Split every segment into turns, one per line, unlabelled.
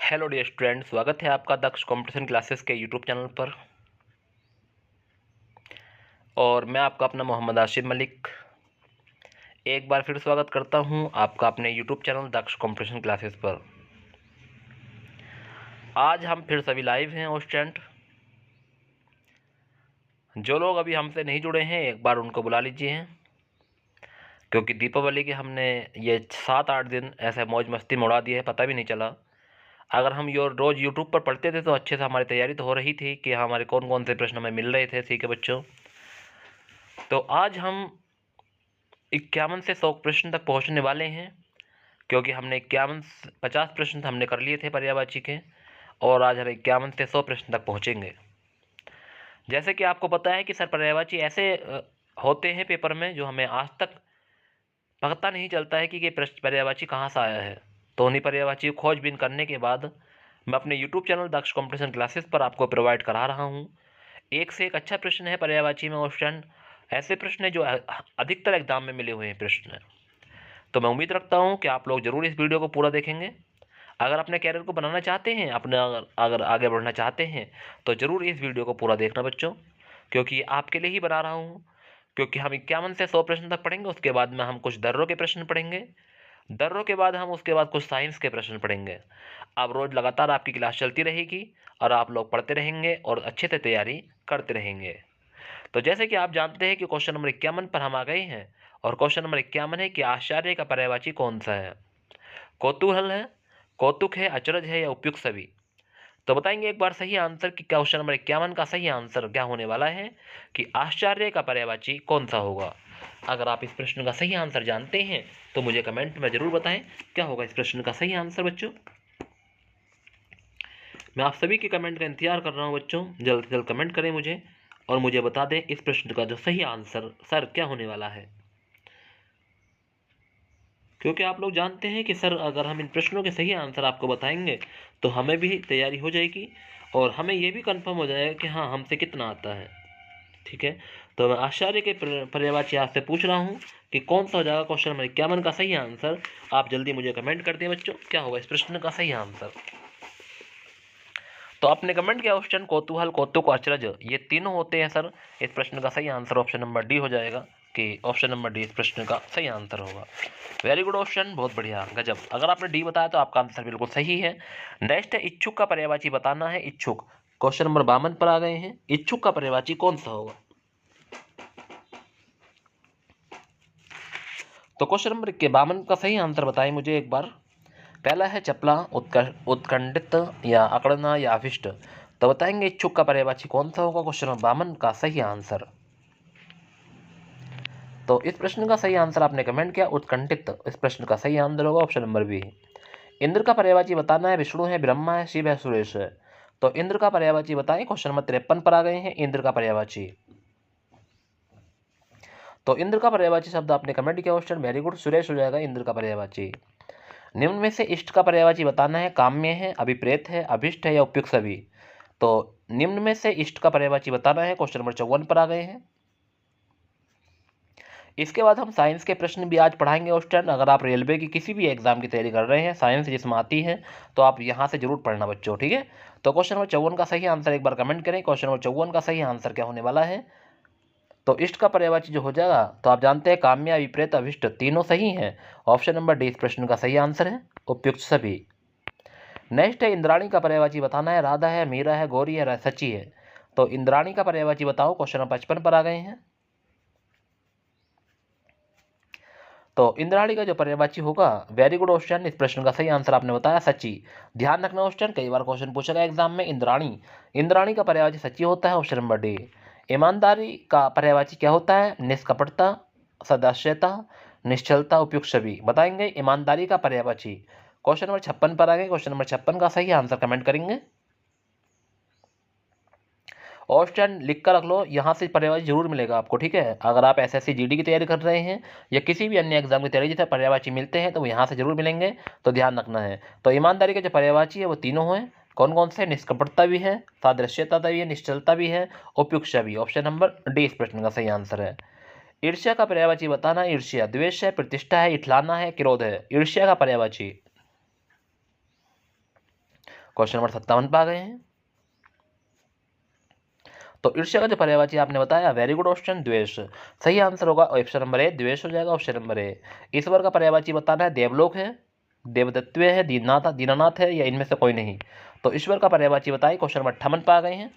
Hello dear student, स्वागत है आपका दक्ष कंपटीशन क्लासेस के यूट्यूब चैनल पर। और मैं आपका अपना मोहम्मद आशिफ मलिक एक बार फिर स्वागत करता हूं आपका अपने यूट्यूब चैनल दक्ष कंपटीशन क्लासेस पर। आज हम फिर सभी लाइव हैं और स्टूडेंट जो लोग अभी हमसे नहीं जुड़े हैं एक बार उनको बुला लीजिए, क्योंकि दीपावली के हमने ये 7-8 दिन ऐसे मौज मस्ती में उड़ा दिए है, पता भी नहीं चला। अगर हम रोज़ यूट्यूब पर पढ़ते थे तो अच्छे से हमारी तैयारी तो हो रही थी कि हमारे कौन कौन से प्रश्न हमें मिल रहे थे। ठीक है बच्चों, तो आज हम 51 से 100 प्रश्न तक पहुंचने वाले हैं, क्योंकि हमने 50 प्रश्न हमने कर लिए थे पर्यायवाची के, और आज हम 51 से 100 प्रश्न तक पहुंचेंगे। जैसे कि आपको पता है कि सर पर्यायवाची ऐसे होते हैं पेपर में जो हमें आज तक पता नहीं चलता है कि ये पर्यायवाची कहाँ से आया है। तो उन्हीं पर्यायवाची को खोजबीन करने के बाद मैं अपने यूट्यूब चैनल दक्ष कॉम्पिटिशन क्लासेस पर आपको प्रोवाइड करा रहा हूँ। एक से एक अच्छा प्रश्न है पर्यायवाची में क्वेश्चन, ऐसे प्रश्न है जो अधिकतर एग्जाम में मिले हुए हैं प्रश्न है। तो मैं उम्मीद रखता हूँ कि आप लोग ज़रूर इस वीडियो को पूरा देखेंगे। अगर अपने कैरियर को बनाना चाहते हैं, अपने अगर आगे बढ़ना चाहते हैं तो ज़रूर इस वीडियो को पूरा देखना बच्चों, क्योंकि आपके लिए ही बना रहा हूँ। क्योंकि हम 51 से 100 प्रश्न तक पढ़ेंगे, उसके बाद में हम कुछ दर्रों के प्रश्न पढ़ेंगे, दर्रों के बाद हम उसके बाद कुछ साइंस के प्रश्न पढ़ेंगे। अब रोज़ लगातार आपकी क्लास चलती रहेगी और आप लोग पढ़ते रहेंगे और अच्छे से तैयारी करते रहेंगे। तो जैसे कि आप जानते हैं कि क्वेश्चन नंबर 51 पर हम आ गए हैं, और क्वेश्चन नंबर 51 है कि आश्चर्य का पर्यायवाची कौन सा है। कौतूहल है, कौतुक है, अचरज है या उपयुक्त सभी। तो बताएंगे एक बार सही आंसर कि क्वेश्चन नंबर 51 का सही आंसर क्या होने वाला है कि आश्चर्य का पर्यायवाची कौन सा होगा। अगर आप इस प्रश्न का सही आंसर जानते हैं तो मुझे कमेंट में जरूर बताएं क्या होगा इस प्रश्न का सही आंसर। बच्चों मैं आप सभी के कमेंट का इंतजार कर रहा हूं बच्चों, जल्द से जल्द कमेंट करें मुझे और मुझे बता दें इस प्रश्न का जो सही आंसर सर क्या होने वाला है। क्योंकि आप लोग जानते हैं कि सर अगर हम इन प्रश्नों के सही आंसर आपको बताएंगे तो हमें भी तैयारी हो जाएगी और हमें ये भी कंफर्म हो जाएगा कि हाँ हमसे कितना आता है। ठीक है, तो मैं आश्चर्य के पर्यायवाची आपसे पूछ रहा हूँ कि कौन सा हो जाएगा क्वेश्चन नंबर 51 का सही आंसर। आप जल्दी मुझे कमेंट कर दें बच्चों क्या होगा इस प्रश्न का सही आंसर। तो आपने कमेंट किया ऑप्शन कौतूहल, कौतुक, अचरज, ये तीनों होते हैं सर। इस प्रश्न का सही आंसर ऑप्शन नंबर डी हो जाएगा कि ऑप्शन नंबर डी इस प्रश्न का सही आंसर होगा। वेरी गुड ऑप्शन, बहुत बढ़िया, गजब। अगर आपने डी बताया तो आपका आंसर बिल्कुल सही है। नेक्स्ट है इच्छुक का पर्यायवाची बताना है। इच्छुक, क्वेश्चन नंबर 52 पर आ गए हैं। इच्छुक का पर्यायवाची कौन सा होगा। तो क्वेश्चन नंबर 52 का सही आंसर बताएं मुझे एक बार। पहला है चपला, उत्कंठित या अकड़ना या अभिष्ट। तो बताएंगे इच्छुक का पर्यायवाची कौन सा होगा क्वेश्चन नंबर 52 का सही आंसर। तो इस प्रश्न का सही आंसर आपने कमेंट किया उत्कंठित, इस प्रश्न का सही आंसर होगा ऑप्शन नंबर बी। इंद्र का पर्यायवाची बताना है। विष्णु है, ब्रह्मा है, शिव है, सुरेश है। तो इंद्र का पर्यायवाची बताएं। क्वेश्चन नंबर 53 पर आ गए हैं। इंद्र का पर्यायवाची, तो इंद्र का पर्यायवाची शब्द आपने कमेंट किया क्वेश्चन, वेरी गुड, सुरेश हो जाएगा इंद्र का पर्यायवाची। निम्न में से इष्ट का पर्यायवाची बताना है। काम्य है, अभिप्रेत है, अभिष्ट है या उपयुक्त सभी। तो निम्न में से इष्ट का पर्यायवाची बताना है। क्वेश्चन नंबर 54 पर आ गए हैं। इसके बाद हम साइंस के प्रश्न भी आज पढ़ाएंगे क्वेश्चन। अगर आप रेलवे की किसी भी एग्जाम की तैयारी कर रहे हैं, साइंस जिसमें आती है, तो आप यहाँ से जरूर पढ़ना बच्चों। ठीक है, तो क्वेश्चन नंबर 54 का सही आंसर एक बार कमेंट करें। क्वेश्चन नंबर 54 का सही आंसर क्या होने वाला है। तो इष्ट का पर्यायवाची जो हो जाएगा, तो आप जानते हैं काम्य, विपरीत, अभिष्ट तीनों सही हैं। ऑप्शन नंबर डी इस प्रश्न का सही आंसर है, उपयुक्त सभी। नेक्स्ट है इंद्राणी का पर्यायवाची बताना है। राधा है, मीरा है, गौरी है, सची है। तो इंद्राणी का पर्यायवाची बताओ। क्वेश्चन नंबर 55 पर आ गए हैं। तो इंद्राणी का जो पर्यायवाची होगा, वेरी गुड क्वेश्चन, इस प्रश्न का सही आंसर आपने बताया सची। ध्यान रखना क्वेश्चन, कई बार क्वेश्चन पूछा गया एग्जाम में। इंद्राणी का पर्यायवाची सची होता है, ऑप्शन नंबर डी। ईमानदारी का पर्यायवाची क्या होता है। निष्कपटता, सदास्यता, निश्चलता, उपयुक्त सभी। बताएंगे ईमानदारी का पर्यायवाची। क्वेश्चन नंबर 56 पर आ गए। क्वेश्चन नंबर 56 का सही आंसर कमेंट करेंगे। ऑप्शन लिख कर रख लो, यहाँ से पर्यायवाची जरूर मिलेगा आपको। ठीक है, अगर आप एसएससी जीडी की तैयारी कर रहे हैं या किसी भी अन्य एग्जाम की तैयारी जिसे पर्यायवाची मिलते हैं तो वो यहाँ से जरूर मिलेंगे, तो ध्यान रखना है। तो ईमानदारी के जो पर्यायवाची है वो तीनों हैं। कौन कौन से। निष्कपटता भी है, सादृश्यता भी है, निश्चलता भी है, उपयुक्त भी। ऑप्शन नंबर डी इस प्रश्न का सही आंसर है। ईर्ष्या का पर्यायवाची बताना। ईर्ष्या द्वेष है, प्रतिष्ठा है, इठलाना है, क्रोध है। ईर्ष्या का पर्यायवाची, क्वेश्चन नंबर 57 पे आ गए हैं। तो ईर्ष्या का जो पर्यायवाची आपने बताया, वेरी गुड ऑप्शन द्वेष। सही आंसर होगा ऑप्शन नंबर ए, द्वेष हो जाएगा ऑप्शन नंबर ए। ईश्वर का पर्यायवाची बताना है, देवलोक है, देवदत्व है, दीननाथ दीनानाथ है, या इनमें से कोई नहीं। तो ईश्वर का पर्यायवाची बताइए। क्वेश्चन नंबर 58 पे आ गए हैं।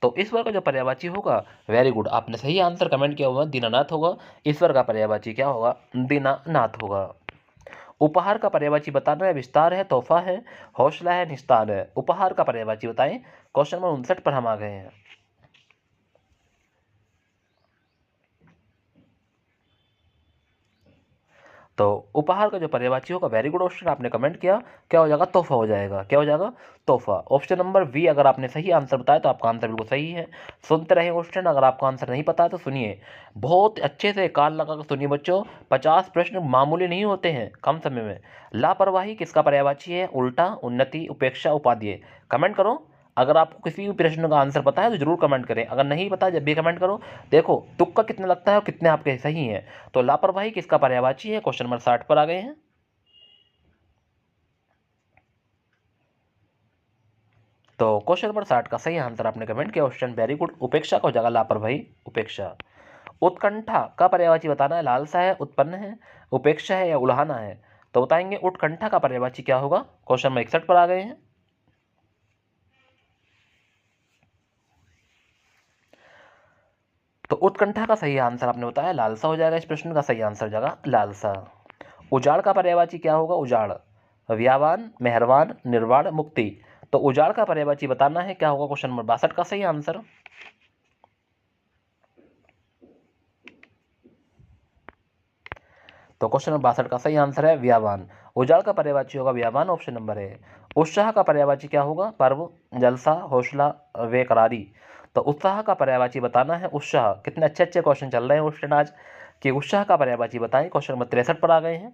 तो ईश्वर का जो पर्यायवाची होगा, वेरी गुड, आपने सही आंसर कमेंट किया हुआ, दीनानाथ होगा। ईश्वर का पर्यायवाची क्या होगा, दीनानाथ होगा। उपहार का पर्यायवाची बताना है, विस्तार है, तोहफा है, हौसला है, निस्तार है। उपहार का पर्यायवाची बताएं। क्वेश्चन नंबर 59 पर हम आ गए हैं। तो उपहार का जो पर्यायवाची होगा, वेरी गुड ऑप्शन आपने कमेंट किया, क्या हो जाएगा, तोहफा हो जाएगा। क्या हो जाएगा, तोहफा। ऑप्शन नंबर बी, अगर आपने सही आंसर बताया तो आपका आंसर बिल्कुल सही है। सुनते रहे क्वेश्चन, अगर आपका आंसर नहीं पता है तो सुनिए, बहुत अच्छे से कान लगा कर सुनिए बच्चों। 50 प्रश्न मामूली नहीं होते हैं कम समय में। लापरवाही किसका पर्यायवाची है, उल्टा, उन्नति, उपेक्षा, उपादेय। कमेंट करो। अगर आपको किसी भी प्रश्न का आंसर पता है तो जरूर कमेंट करें, अगर नहीं पता जब भी कमेंट करो। देखो तुक्का कितना लगता है और कितने आपके सही हैं। तो लापरवाही किसका पर्यायवाची है, क्वेश्चन नंबर 60 पर आ गए हैं। तो क्वेश्चन नंबर 60 का सही आंसर आपने कमेंट किया ऑप्शन, वेरी गुड, उपेक्षा का हो जाएगा लापरवाही, उपेक्षा। उत्कंठा का पर्यायवाची बताना है, लालसा है, उत्पन्न है, उपेक्षा है, या उल्हाना है। तो बताएंगे उत्कंठा का पर्यायवाची क्या होगा। क्वेश्चन नंबर 61 पर आ गए हैं। तो उत्कंठा का सही आंसर आपने बताया लालसा हो जाएगा। इस प्रश्न का सही आंसर हो जाएगा लालसा। उजाड़ का पर्यायवाची क्या होगा, उजाड़, व्यावान, मेहरबान, निर्वाण, मुक्ति। तो उजाड़ का पर्यायवाची बताना है, क्या होगा। क्वेश्चन नंबर 62 का सही आंसर। तो क्वेश्चन नंबर 62 का सही आंसर है व्यावान। उजाड़ का पर्यायवाची होगा व्यावान, ऑप्शन नंबर है। उत्साह का पर्यायवाची क्या होगा, पर्व, जलसा, हौसला, बेकरारी। तो उत्साह का पर्यायवाची बताना है, उत्साह। कितने अच्छे अच्छे क्वेश्चन चल रहे हैं क्वेश्चन आज कि उत्साह का पर्यायवाची बताएं। क्वेश्चन नंबर 63 पर आ गए हैं।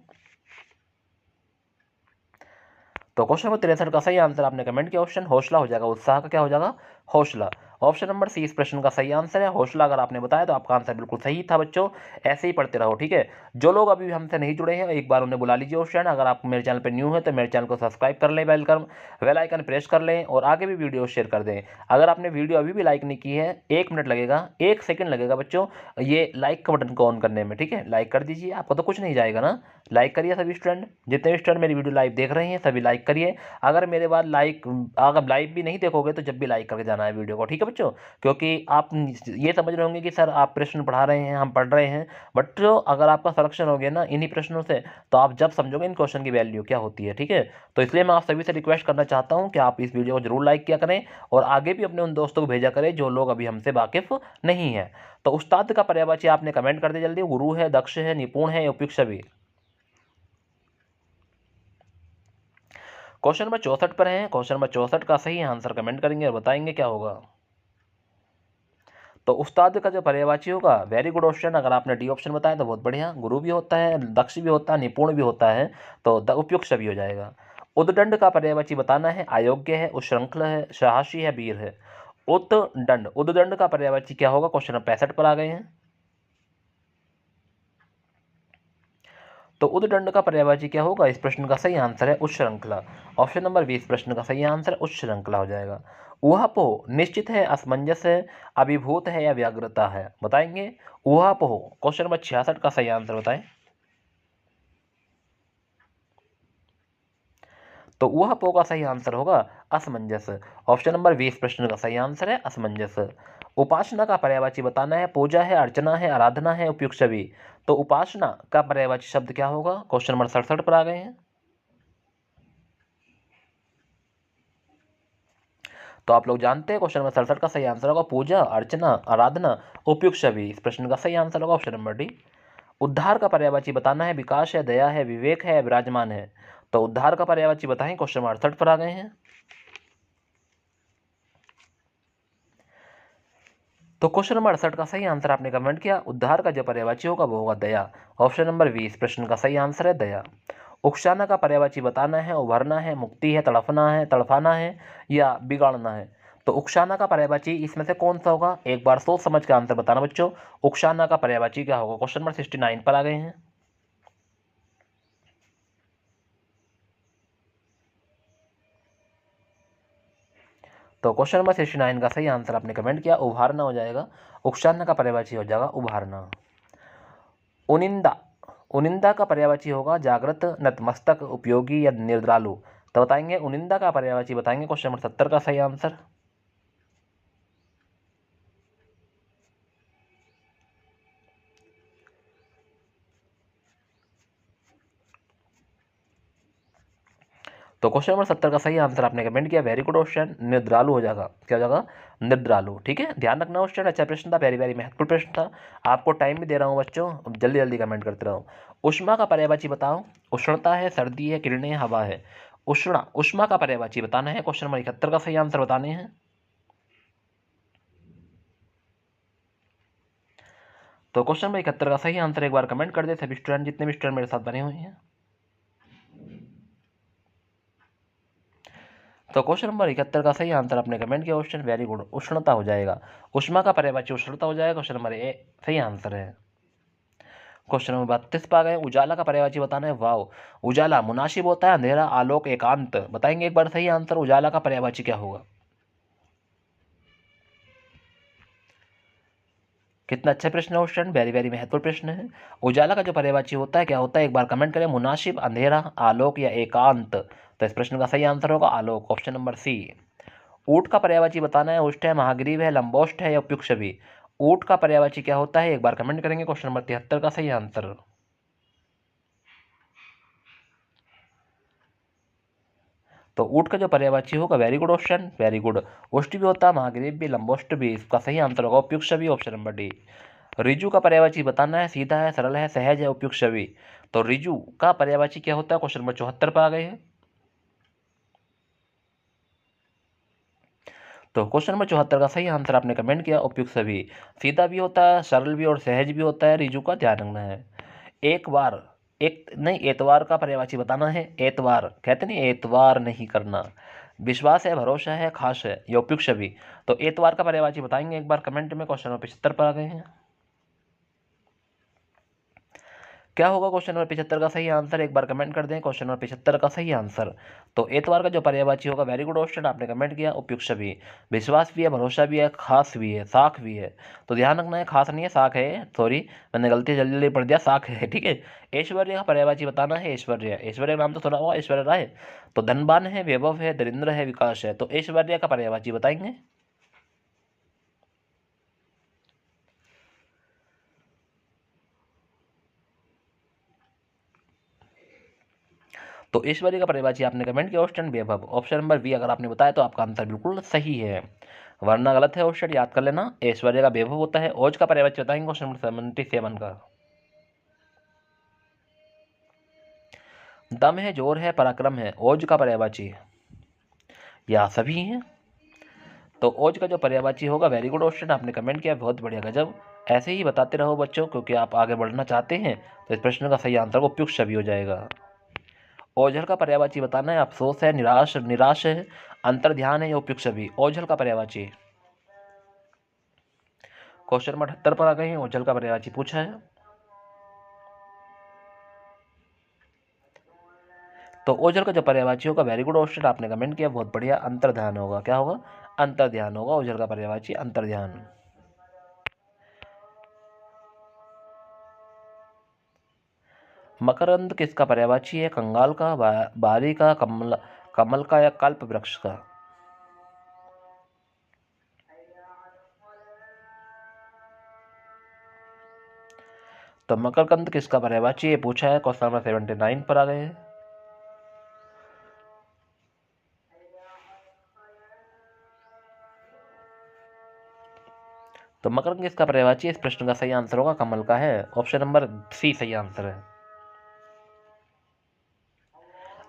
तो क्वेश्चन नंबर 63 का सही आंसर आपने कमेंट किया ऑप्शन, हौसला हो जाएगा। उत्साह का क्या हो जाएगा, हौसला। ऑप्शन नंबर सी इस प्रश्न का सही आंसर है, हौसला। अगर आपने बताया तो आपका आंसर बिल्कुल सही था बच्चों। ऐसे ही पढ़ते रहो, ठीक है। जो लोग अभी हमसे नहीं जुड़े हैं एक बार उन्हें बुला लीजिए ऑप्शन। अगर आप मेरे चैनल पर न्यू है तो मेरे चैनल को सब्सक्राइब कर लें, बेल आइकन प्रेस कर लें और आगे भी वीडियो शेयर कर दें। अगर आपने वीडियो अभी भी लाइक नहीं की है, 1 मिनट लगेगा, 1 सेकंड लगेगा बच्चों ये लाइक का बटन को ऑन करने में, ठीक है। लाइक कर दीजिए, आपको तो कुछ नहीं जाएगा ना। लाइक करिए सभी स्टूडेंट, जितने भी स्टूडेंट मेरी वीडियो लाइव देख रहे हैं सभी लाइक करिए। अगर मेरे बाद अगर लाइव भी नहीं देखोगे तो जब भी लाइक करके जाना है वीडियो को, ठीक है बच्चों। क्योंकि आप ये समझ रहे होंगे कि सर आप प्रश्न पढ़ा रहे हैं, हम पढ़ रहे हैं, बट अगर आपका सिलेक्शन हो गया ना इन्हीं प्रश्नों से तो आप जब समझोगे इन क्वेश्चन की वैल्यू क्या होती है, ठीक है। तो इसलिए मैं आप सभी से रिक्वेस्ट करना चाहता हूँ कि आप इस वीडियो को जरूर लाइक किया करें और आगे भी अपने उन दोस्तों को भेजा करें जो लोग अभी हमसे वाकिफ नहीं है। तो उस्ताद का पर्यायवाची आपने कमेंट कर दिया जल्दी। गुरु है, दक्ष है, निपुण है, उपयुक्त भी। क्वेश्चन नंबर 64 पर है। क्वेश्चन नंबर 64 का सही आंसर कमेंट करेंगे और बताएंगे क्या होगा। तो उस्ताद का जो पर्यायवाची होगा, वेरी गुड ऑप्शन। अगर आपने डी ऑप्शन बताया तो बहुत बढ़िया। गुरु भी होता है, दक्ष भी होता है, निपुण भी होता है, तो उपयुक्त भी हो जाएगा। उद्दंड का पर्यायवाची बताना है, अयोग्य है, उच्छृंखल है, साहसी है, वीर है। उद्दंड का पर्यायवाची क्या होगा। क्वेश्चन नंबर 65 पर आ गए हैं। तो उद्दंड का पर्यायवाची क्या होगा। इस प्रश्न का सही आंसर है उच्छृंखला। ऑप्शन नंबर 20 प्रश्न का सही आंसर उच्छृंखला हो जाएगा। ऊहापोह निश्चित है, असमंजस है, अभिभूत है, या व्याग्रता है। बताएंगे ऊहापोह। क्वेश्चन नंबर 66 का सही आंसर बताएं। तो ऊहापोह का सही आंसर होगा असमंजस। ऑप्शन नंबर 20 प्रश्न का सही आंसर है असमंजस। उपासना का पर्यायवाची बताना है, पूजा है, अर्चना है, आराधना है, उपयुक्त सभी। तो उपासना का पर्यायवाची शब्द क्या होगा। क्वेश्चन नंबर 67 पर आ गए हैं। तो आप लोग जानते हैं क्वेश्चन नंबर 67 का सही आंसर होगा पूजा, अर्चना, आराधना, उपयुक्त सभी। इस प्रश्न का सही आंसर होगा ऑप्शन नंबर डी। उद्धार का पर्यायवाची बताना है, विकास है, दया है, विवेक है, विराजमान है। तो उद्धार का पर्यायवाची बताएं। क्वेश्चन नंबर 68 पर आ गए हैं। तो क्वेश्चन नंबर 68 का सही आंसर आपने कमेंट किया। उद्धार का जो पर्यायवाची होगा वो होगा दया। ऑप्शन नंबर 20 प्रश्न का सही आंसर है दया। उकसाना का पर्यायवाची बताना है, उभरना है, मुक्ति है, तड़फना है, तड़फाना है, या बिगाड़ना है। तो उकसाना का पर्यायवाची इसमें से कौन सा होगा, एक बार सोच समझ के आंसर बताना बच्चों। उकसाना का पर्यायवाची क्या होगा। क्वेश्चन नंबर 69 पर आ गए हैं। तो क्वेश्चन नंबर 69 का सही आंसर आपने कमेंट किया उभारना हो जाएगा। उकसाना का पर्यायवाची हो जाएगा उभारना। उनिंदा, उनिंदा का पर्यायवाची होगा जागृत, नतमस्तक, उपयोगी या निद्रालु। तो बताएंगे उनिंदा का पर्यायवाची बताएंगे क्वेश्चन नंबर 70 का सही आंसर। तो क्वेश्चन नंबर 70 का सही आंसर आपने कमेंट किया, वेरी गुड क्वेश्चन, निद्रालु हो जाएगा। क्या हो जाएगा? निद्रालु। ठीक है, ध्यान रखना क्वेश्चन अच्छा प्रश्न था, वेरी वेरी महत्वपूर्ण प्रश्न था। आपको टाइम भी दे रहा हूँ बच्चों, जल्दी जल्दी कमेंट करते रहो। उष्मा का पर्यायवाची बताओ। उष्णता है, सर्दी है, किरणें, हवा है। उष्णा, उष्मा का पर्यायवाची बताना है। क्वेश्चन नंबर 71 का सही आंसर बताने हैं। तो क्वेश्चन नंबर 71 का सही आंसर एक बार कमेंट कर दे सभी स्टूडेंट, जितने भी स्टूडेंट मेरे साथ बने हुए हैं। तो क्वेश्चन नंबर 71 का सही आंसर आपने कमेंट किया क्वेश्चन, वेरी गुड, उष्णता हो जाएगा। उष्मा का पर्यायवाची उष्णता हो जाएगा। क्वेश्चन नंबर ए सही आंसर है। क्वेश्चन नंबर 32 पर आ गए, उजाला का पर्यायवाची बताना है। वाव, उजाला मुनासिब होता है, अंधेरा, आलोक, एकांत। बताएंगे एक बार सही आंसर, उजाला का पर्यायवाची क्या होगा? कितना अच्छा प्रश्न है क्वेश्चन, वेरी वेरी महत्वपूर्ण प्रश्न है। उजाला का जो पर्यायवाची होता है क्या होता है, एक बार कमेंट करें। मुनासिब, अंधेरा, आलोक या एकांत। तो इस प्रश्न का सही आंसर होगा आलोक, ऑप्शन नंबर सी। ऊंट का पर्यायवाची बताना है। उष्ट है, महाग्रीव है, लंबोष्ट है या उपयुक्त छवि। ऊंट का पर्यायवाची क्या होता है, एक बार कमेंट करेंगे। क्वेश्चन नंबर 73 का सही आंसर। तो ऊंट का जो पर्यायवाची होगा, very good question, very good, उष्ट भी होता है, महाग्रीव भी, लंबोष्ट भी। इसका सही आंसर होगा उपयुक्त छवि, ऑप्शन नंबर डी। रिजु का पर्यायवाची बताना है। सीधा है, सरल है, सहज है, उपयुक्त छवि। तो रिजु का पर्यायवाची क्या होता है? क्वेश्चन नंबर 74 पर आ गए हैं। तो क्वेश्चन नंबर 74 का सही आंसर आपने कमेंट किया उपयुक्त छवि। सीधा भी होता है, सरल भी और सहज भी होता है रिजु का, ध्यान रखना है। एक बार, एक नहीं, एतवार का पर्यायवाची बताना है। एतवार कहते नहीं, एतवार नहीं करना। विश्वास है, भरोसा है, खास है, ये उपयुक्त छवि। तो एतवार का पर्यायवाची बताएंगे एक बार कमेंट में। क्वेश्चन नंबर 75 पर आ गए हैं। क्या होगा क्वेश्चन नंबर 75 का सही आंसर, एक बार कमेंट कर दें। क्वेश्चन नंबर 75 का सही आंसर। तो एतवार का जो पर्यायवाची होगा, वेरी गुड क्वेश्चन, आपने कमेंट किया उपयुक्त छवि। विश्वास भी है, भरोसा भी है, खास भी है, साख भी है। तो ध्यान रखना है, खास नहीं है, साख है, सॉरी मैंने गलती जल्दी जल्दी पढ़ दिया, साख है। ठीक है, ऐश्वर्य का पर्यायवाची बताना है। ऐश्वर्य, ऐश्वर्य का नाम तो सुना होगा, ऐश्वर्य राय। तो धनवान है, वैभव है, दरिद्र है, विकास है। तो ऐश्वर्य का पर्यायवाची बताएंगे। तो ऐश्वर्य का पर्यायवाची आपने कमेंट किया क्वेश्चन, वैभव, ऑप्शन नंबर बी अगर आपने बताया तो आपका आंसर बिल्कुल सही है, वरना गलत है क्वेश्चन, याद कर लेना। ऐश्वर्य का वैभव होता है। ओज का पर्यायवाची बताएंगे क्वेश्चन नंबर 77 का। दम है, जोर है, पराक्रम है। ओज का पर्यायवाची या सभी हैं। तो ओज का जो पर्यायवाची होगा, वेरी गुड क्वेश्चन, आपने कमेंट किया, बहुत बढ़िया, गजब। ऐसे ही बताते रहो बच्चों, क्योंकि आप आगे बढ़ना चाहते हैं। तो इस प्रश्न का सही आंसर को उपयुक्त छवि हो जाएगा। ओझल का पर्यायवाची बताना है। अफसोस है, निराश, निराश है, अंतर ध्यान है या उपयुक्त छवि। ओझल का पर्यायवाची। क्वेश्चन नंबर 78 पर आ गए हैं। ओझल का पर्यायवाची पूछा है। तो ओझल का जो पर्यायवाची होगा, वेरी गुड क्वेश्चन, आपने कमेंट किया, बहुत बढ़िया, अंतर्ध्यान होगा। क्या होगा? अंतर्ध्यान होगा ओझल का पर्यायवाची, अंतर्ध्यान। मकरंद किसका पर्यायवाची है? कंगाल का, बारी का, कमल, कमल का या कल्प वृक्ष का। तो मकरकंद किसका पर्यायवाची है पूछा है। क्वेश्चन नंबर 79 पर आ गए हैं। तो मकरंद किसका पर्यायवाची है? इस प्रश्न का सही आंसर होगा कमल का है, ऑप्शन नंबर सी सही आंसर है।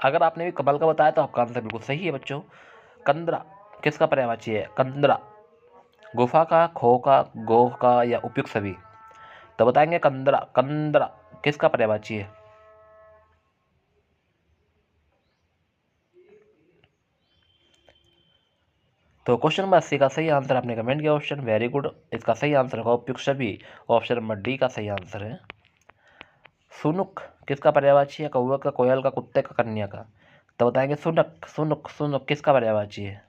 अगर आपने भी कमल का बताया तो आपका आंसर बिल्कुल सही है बच्चों। कंदरा किसका पर्यायवाची है? कंदरा, गुफा का, खो का, गोह का या उपयुक्त सभी। तो बताएंगे कंदरा, कंदरा किसका पर्यायवाची है? तो क्वेश्चन नंबर 80 का सही आंसर आपने कमेंट किया क्वेश्चन, वेरी गुड, इसका सही आंसर होगा उपयुक्त सभी, ऑप्शन नंबर डी का सही आंसर है। सुनुक किसका पर्यायवाची है? कौवा का, कोयल का, कुत्ते का, कन्या का। तो बताएंगे सुनक, सुनुक, सुनुक किसका पर्यायवाची है?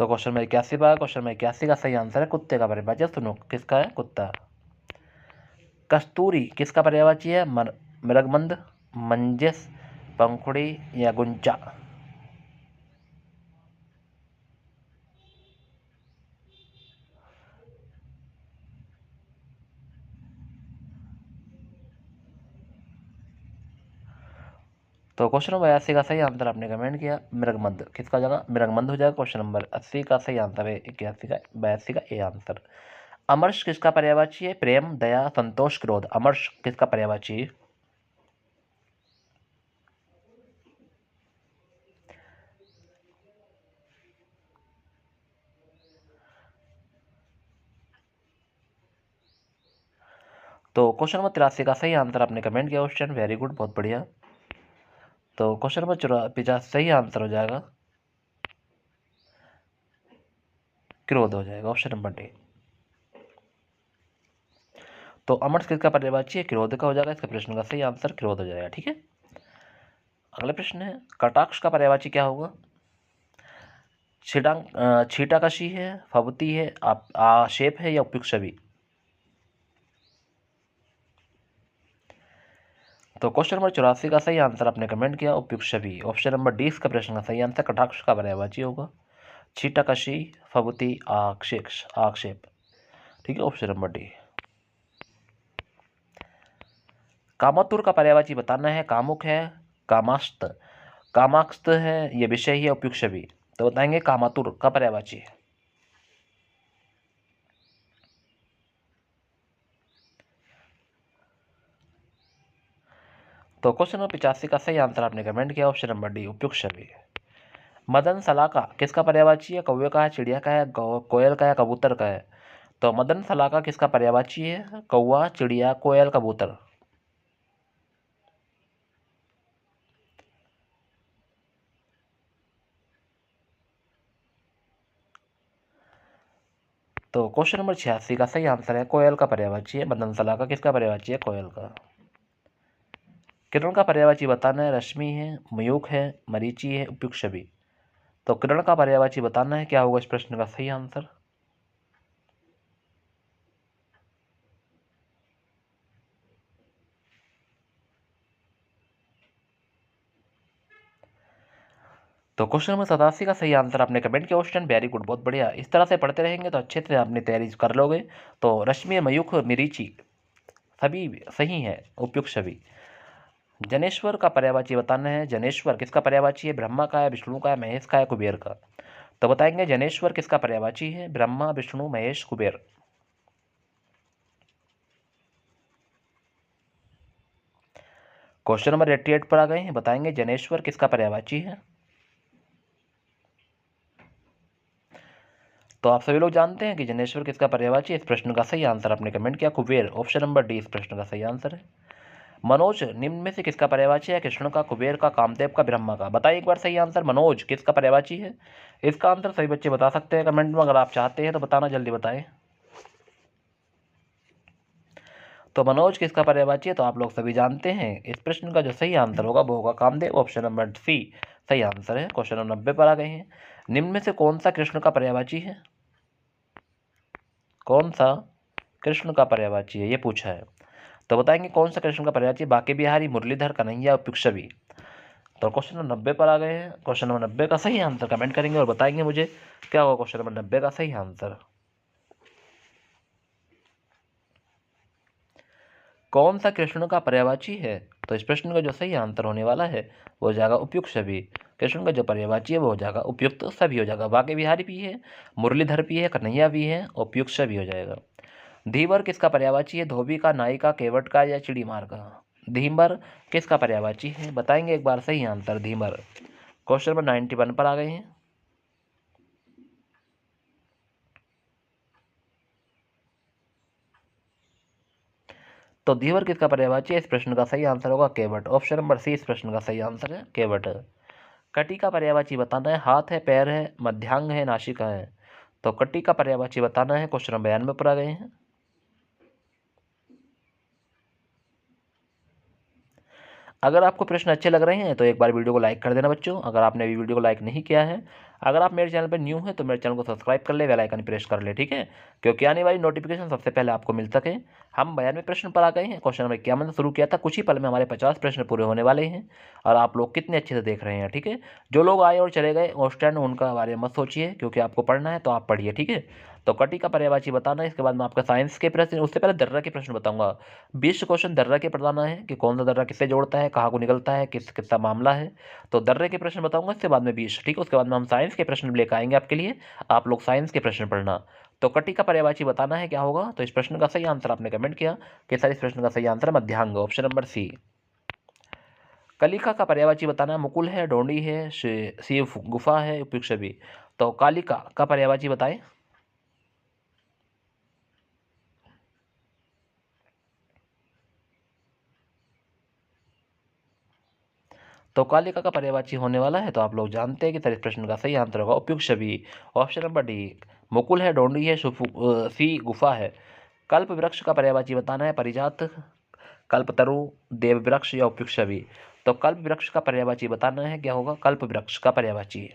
तो क्वेश्चन में 81 पर, क्वेश्चन में 81 का सही आंसर है कुत्ते का पर्यायवाची। सुनो किसका है, कुत्ता। कस्तूरी किसका पर्यायवाची है, मृगमंद, मंजिस, पंखुड़ी या गुंचा। तो क्वेश्चन नंबर 82 का सही आंसर आपने कमेंट किया मृगमंद। किसका हो जाएगा, मृगमंद हो जाएगा। क्वेश्चन नंबर 80 का सही आंसर है 81 का 82 का ए आंसर। अमर्ष किसका पर्यायवाची है, प्रेम, दया, संतोष, क्रोध। अमर्ष किसका पर्यायवाची है। तो क्वेश्चन नंबर 83 का सही आंसर आपने कमेंट किया क्वेश्चन, वेरी गुड, बहुत बढ़िया। तो क्वेश्चन नंबर 50 सही आंसर हो जाएगा क्रोध हो जाएगा, ऑप्शन नंबर डी। तो अमर्ष किसका पर्यायवाची है, क्रोध का हो जाएगा। इसका प्रश्न का सही आंसर क्रोध हो जाएगा, ठीक है। अगला प्रश्न है कटाक्ष का पर्यायवाची क्या होगा। छीटाकशी है, फबती है, आक्षेप है या उपयुक्त छवि। तो क्वेश्चन नंबर 84 का सही आंसर आपने कमेंट किया उपयुक्त छवि। ऑप्शन नंबर डी इसका प्रश्न का सही आंसर कटाक्ष का पर्यायवाची होगा छीटाकशी, फबती, आक्षेप, ठीक है, ऑप्शन नंबर डी। कामातुर का पर्यायवाची बताना है, कामुक है, कामास्त, कामास्त है, ये विषय है, उपयुक्त छवि। तो बताएंगे कामातुर का पर्यायवाची है। तो क्वेश्चन नंबर 85 का सही आंसर आपने कमेंट किया ऑप्शन नंबर डी उपयुक्त छवि। मदन सलाका किसका पर्यायवाची है, कौवे का है, चिड़िया का है, कोयल का है, कबूतर का है। तो मदन सलाका किसका पर्यायवाची है, कौवा, चिड़िया, कोयल, कबूतर। तो क्वेश्चन नंबर 86 का सही आंसर है कोयल का पर्यायवाची है मदन सलाका। किसका पर्यायवाची है, कोयल का। किरण का पर्यायवाची बताना है, रश्मि है, मयूख है, मरीचि है, उपयुक्त छवि। तो किरण का पर्यायवाची बताना है, क्या होगा इस प्रश्न का सही आंसर। तो क्वेश्चन नंबर 87 का सही आंसर आपने कमेंट किया क्वेश्चन, वेरी गुड, बहुत बढ़िया। इस तरह से पढ़ते रहेंगे तो अच्छे से आपने तैयारी कर लोगे। तो रश्मि, मयूख, मरीचि सभी सही है, उपयुक्त छवि। जनेश्वर का पर्यायवाची बताना है, जनेश्वर किसका पर्यायवाची है, ब्रह्मा का है, विष्णु का है, महेश का है, कुबेर का। तो बताएंगे जनेश्वर किसका पर्यायवाची है, ब्रह्मा, विष्णु, महेश, कुबेर। क्वेश्चन नंबर 88 पर आ गए हैं, बताएंगे जनेश्वर किसका पर्यायवाची है। तो आप सभी लोग जानते हैं कि जनेश्वर किसका पर्यायवाची है। इस प्रश्न का सही आंसर आपने कमेंट किया कुबेर, ऑप्शन नंबर डी इस प्रश्न का सही आंसर है। मनोज निम्न में से किसका पर्यायवाची है, कृष्ण का, कुबेर का, कामदेव का, ब्रह्मा का। बताइए एक बार सही आंसर मनोज किसका पर्यायवाची है। इसका आंसर सभी बच्चे बता सकते हैं कमेंट में, अगर आप चाहते हैं तो बताना, जल्दी बताएं। तो मनोज किसका पर्यायवाची है, तो आप लोग सभी जानते हैं इस प्रश्न का जो सही आंसर होगा वो होगा कामदेव, ऑप्शन नंबर सी सही आंसर है। क्वेश्चन नंबर 90 पर आ गए हैं, निम्न में से कौन सा कृष्ण का पर्यायवाची है, कौन सा कृष्ण का पर्यायवाची है, ये पूछा है। तो बताएंगे कौन सा कृष्ण का पर्यायवाची, बांके बिहारी, मुरलीधर, कन्हैया, उपयुक्त छवि। तो क्वेश्चन नंबर 90 पर आ गए हैं, क्वेश्चन नंबर 90 का सही आंसर कमेंट करेंगे और बताएंगे मुझे क्या होगा क्वेश्चन नंबर 90 का सही आंसर। कौन सा कृष्ण का पर्यायवाची है, तो इस प्रश्न का जो सही आंसर होने वाला है वो हो जाएगा उपयुक्त छवि। कृष्ण का जो पर्यायवाची है वो हो जाएगा उपयुक्त सभी हो जाएगा, बांके बिहारी भी है, मुरलीधर भी है, कन्हैया भी है, उपयुक्त सभी हो जाएगा। धीवर किसका पर्यायवाची है, धोबी का, नाई का, केवट का या चिड़ीमार का। धीमर किसका पर्यायवाची है, बताएंगे एक बार सही आंसर धीमर। क्वेश्चन नंबर 91 पर आ गए हैं। तो धीवर किसका पर्यायवाची है, इस प्रश्न का सही आंसर होगा केवट, ऑप्शन नंबर सी इस प्रश्न का सही आंसर है केवट। कटी का पर्यायवाची बताना है, हाथ है, पैर है, मध्यांग है, नासिका है। तो कटी का पर्यायवाची बताना है, क्वेश्चन नंबर 92 पर आ गए हैं। अगर आपको प्रश्न अच्छे लग रहे हैं तो एक बार वीडियो को लाइक कर देना बच्चों, अगर आपने अभी वीडियो को लाइक नहीं किया है अगर आप मेरे चैनल पर न्यू हैं तो मेरे चैनल को सब्सक्राइब कर ले, बेल आइकन प्रेस कर ले, ठीक है, क्योंकि आने वाली नोटिफिकेशन सबसे पहले आपको मिल सके। हम 92वें प्रश्न पर आ गए हैं। क्वेश्चन नंबर 51 शुरू किया था, कुछ ही पल में हमारे 50 प्रश्न पूरे होने वाले हैं और आप लोग कितने अच्छे से देख रहे हैं, ठीक है। जो लोग आए और चले गए ऑस्टैंड उनका बारे में मत सोचिए, क्योंकि आपको पढ़ना है तो आप पढ़िए, ठीक है। तो कटी का पर्यायवाची बताना है, इसके बाद मैं आपका साइंस के प्रश्न, उससे पहले दर्रा के प्रश्न बताऊंगा। 20 क्वेश्चन दर्रा के बताना है कि कौन सा दर्रा किससे जोड़ता है, कहाँ को निकलता है, किसका मामला है। तो दर्रे के प्रश्न बताऊंगा, इसके बाद में 20, ठीक है। उसके बाद में हम साइंस के प्रश्न लेकर आएंगे आपके लिए, आप लोग साइंस के प्रश्न पढ़ना। तो कटी का पर्यायवाची बताना है क्या होगा। तो इस प्रश्न का सही आंसर आपने कमेंट किया कि सर इस प्रश्न का सही आंसर मध्यांग, ऑप्शन नंबर सी। कलिका का पर्यायवाची बताना है, मुकुल है, डोंडी है, शिव गुफा है, उपयुक्त छवि। तो कालिका का पर्यायवाची बताएं। तो कालिका का पर्यायवाची होने वाला है, तो आप लोग जानते हैं कि सर इस प्रश्न का सही आंसर होगा उपयुक्त छवि, ऑप्शन नंबर डी। मुकुल है, डोंडी है, सी गुफा है। कल्प वृक्ष का पर्यायवाची बताना है, परिजात, कल्पतरु, देव वृक्ष या उपयुक्त छवि। तो कल्प वृक्ष का पर्यायवाची बताना है क्या होगा, कल्प वृक्ष का पर्यायवाची।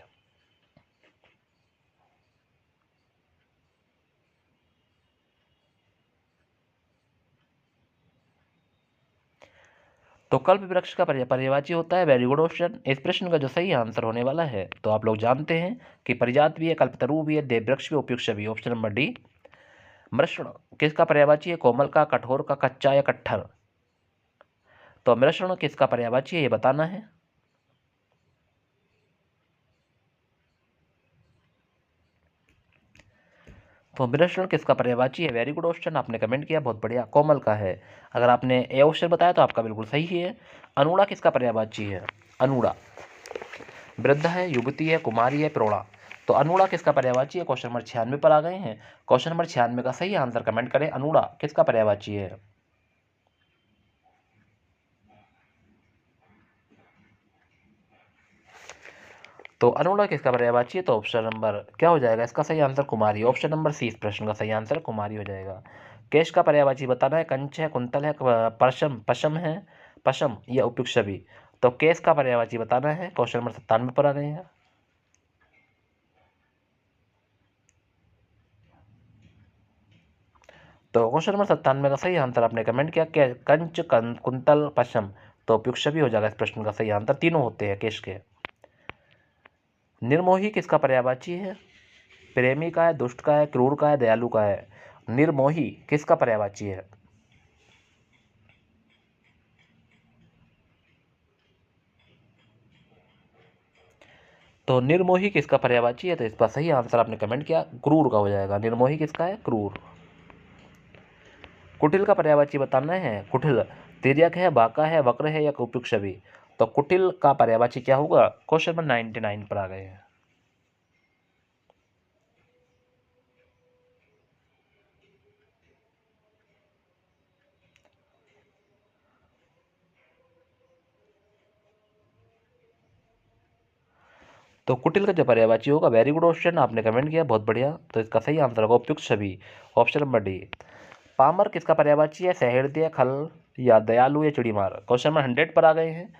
तो कल्प वृक्ष का पर्यायवाची होता है, वेरी गुड ऑप्शन। इस प्रश्न का जो सही आंसर होने वाला है, तो आप लोग जानते हैं कि परिजात भी है, कल्पतरु भी है, देव वृक्ष भी, उपयुक्त छवि, ऑप्शन नंबर डी। मृषण किसका पर्यायवाची है, कोमल का, कठोर का, कच्चा या कट्ठर। तो मृषण किसका पर्यायवाची है, ये बताना है। तो मृषण किसका पर्यायवाची है, वेरी गुड ऑप्शन, आपने कमेंट किया, बहुत बढ़िया, कोमल का है। अगर आपने ए ऑप्शन बताया तो आपका बिल्कुल सही है। अनुड़ा किसका पर्यायवाची है, अनुड़ा वृद्ध है, युवती है, कुमारी है, प्रौढ़ा। तो अनुड़ा किसका पर्यायवाची है, क्वेश्चन नंबर 96 पर आ गए हैं। क्वेश्चन नंबर 96 का सही आंसर कमेंट करें, अनुड़ा किसका पर्यायवाची है। तो अनुड़ा किसका पर्यायवाची है, तो ऑप्शन नंबर क्या हो जाएगा इसका सही आंसर, कुमारी, ऑप्शन नंबर सी इस प्रश्न का सही आंसर कुमारी हो जाएगा। केश का पर्यायवाची बताना है, कंच है, कुंतल है, पशम पशम है, पशम या उपयुक्त छवि। तो केश का पर्यायवाची बताना है, क्वेश्चन नंबर 97 पर आ गए हैं। तो क्वेश्चन नंबर 97 का सही आंसर आपने कमेंट किया कि कंच, कुंतल, पशम। तो उपयुक्त छवि हो जाएगा इस प्रश्न का सही आंसर, तीनों होते हैं केश के। निर्मोही किसका पर्यायवाची है, प्रेमी का है, दुष्ट का है, क्रूर का है, दयालु का है। निर्मोही किसका पर्यायवाची है। तो निर्मोही किसका पर्यायवाची है, तो इसका सही आंसर आपने कमेंट किया, क्रूर का हो जाएगा। निर्मोही किसका है, क्रूर। कुटिल का पर्यायवाची बताना है, कुटिल तिर्यक है, बांका है, वक्र है या उपयुक्त छवि। तो कुटिल का पर्यायवाची क्या होगा, क्वेश्चन नंबर 99 पर आ गए हैं। तो कुटिल का जो पर्यायवाची होगा, वेरी गुड ऑप्शन, आपने कमेंट किया, बहुत बढ़िया। तो इसका सही आंसर होगा उपयुक्त छवि, ऑप्शन नंबर डी। पामर किसका पर्यायवाची है, सहृदय, खल या दयालु या चिड़ीमार। क्वेश्चन नंबर 100 पर आ गए हैं।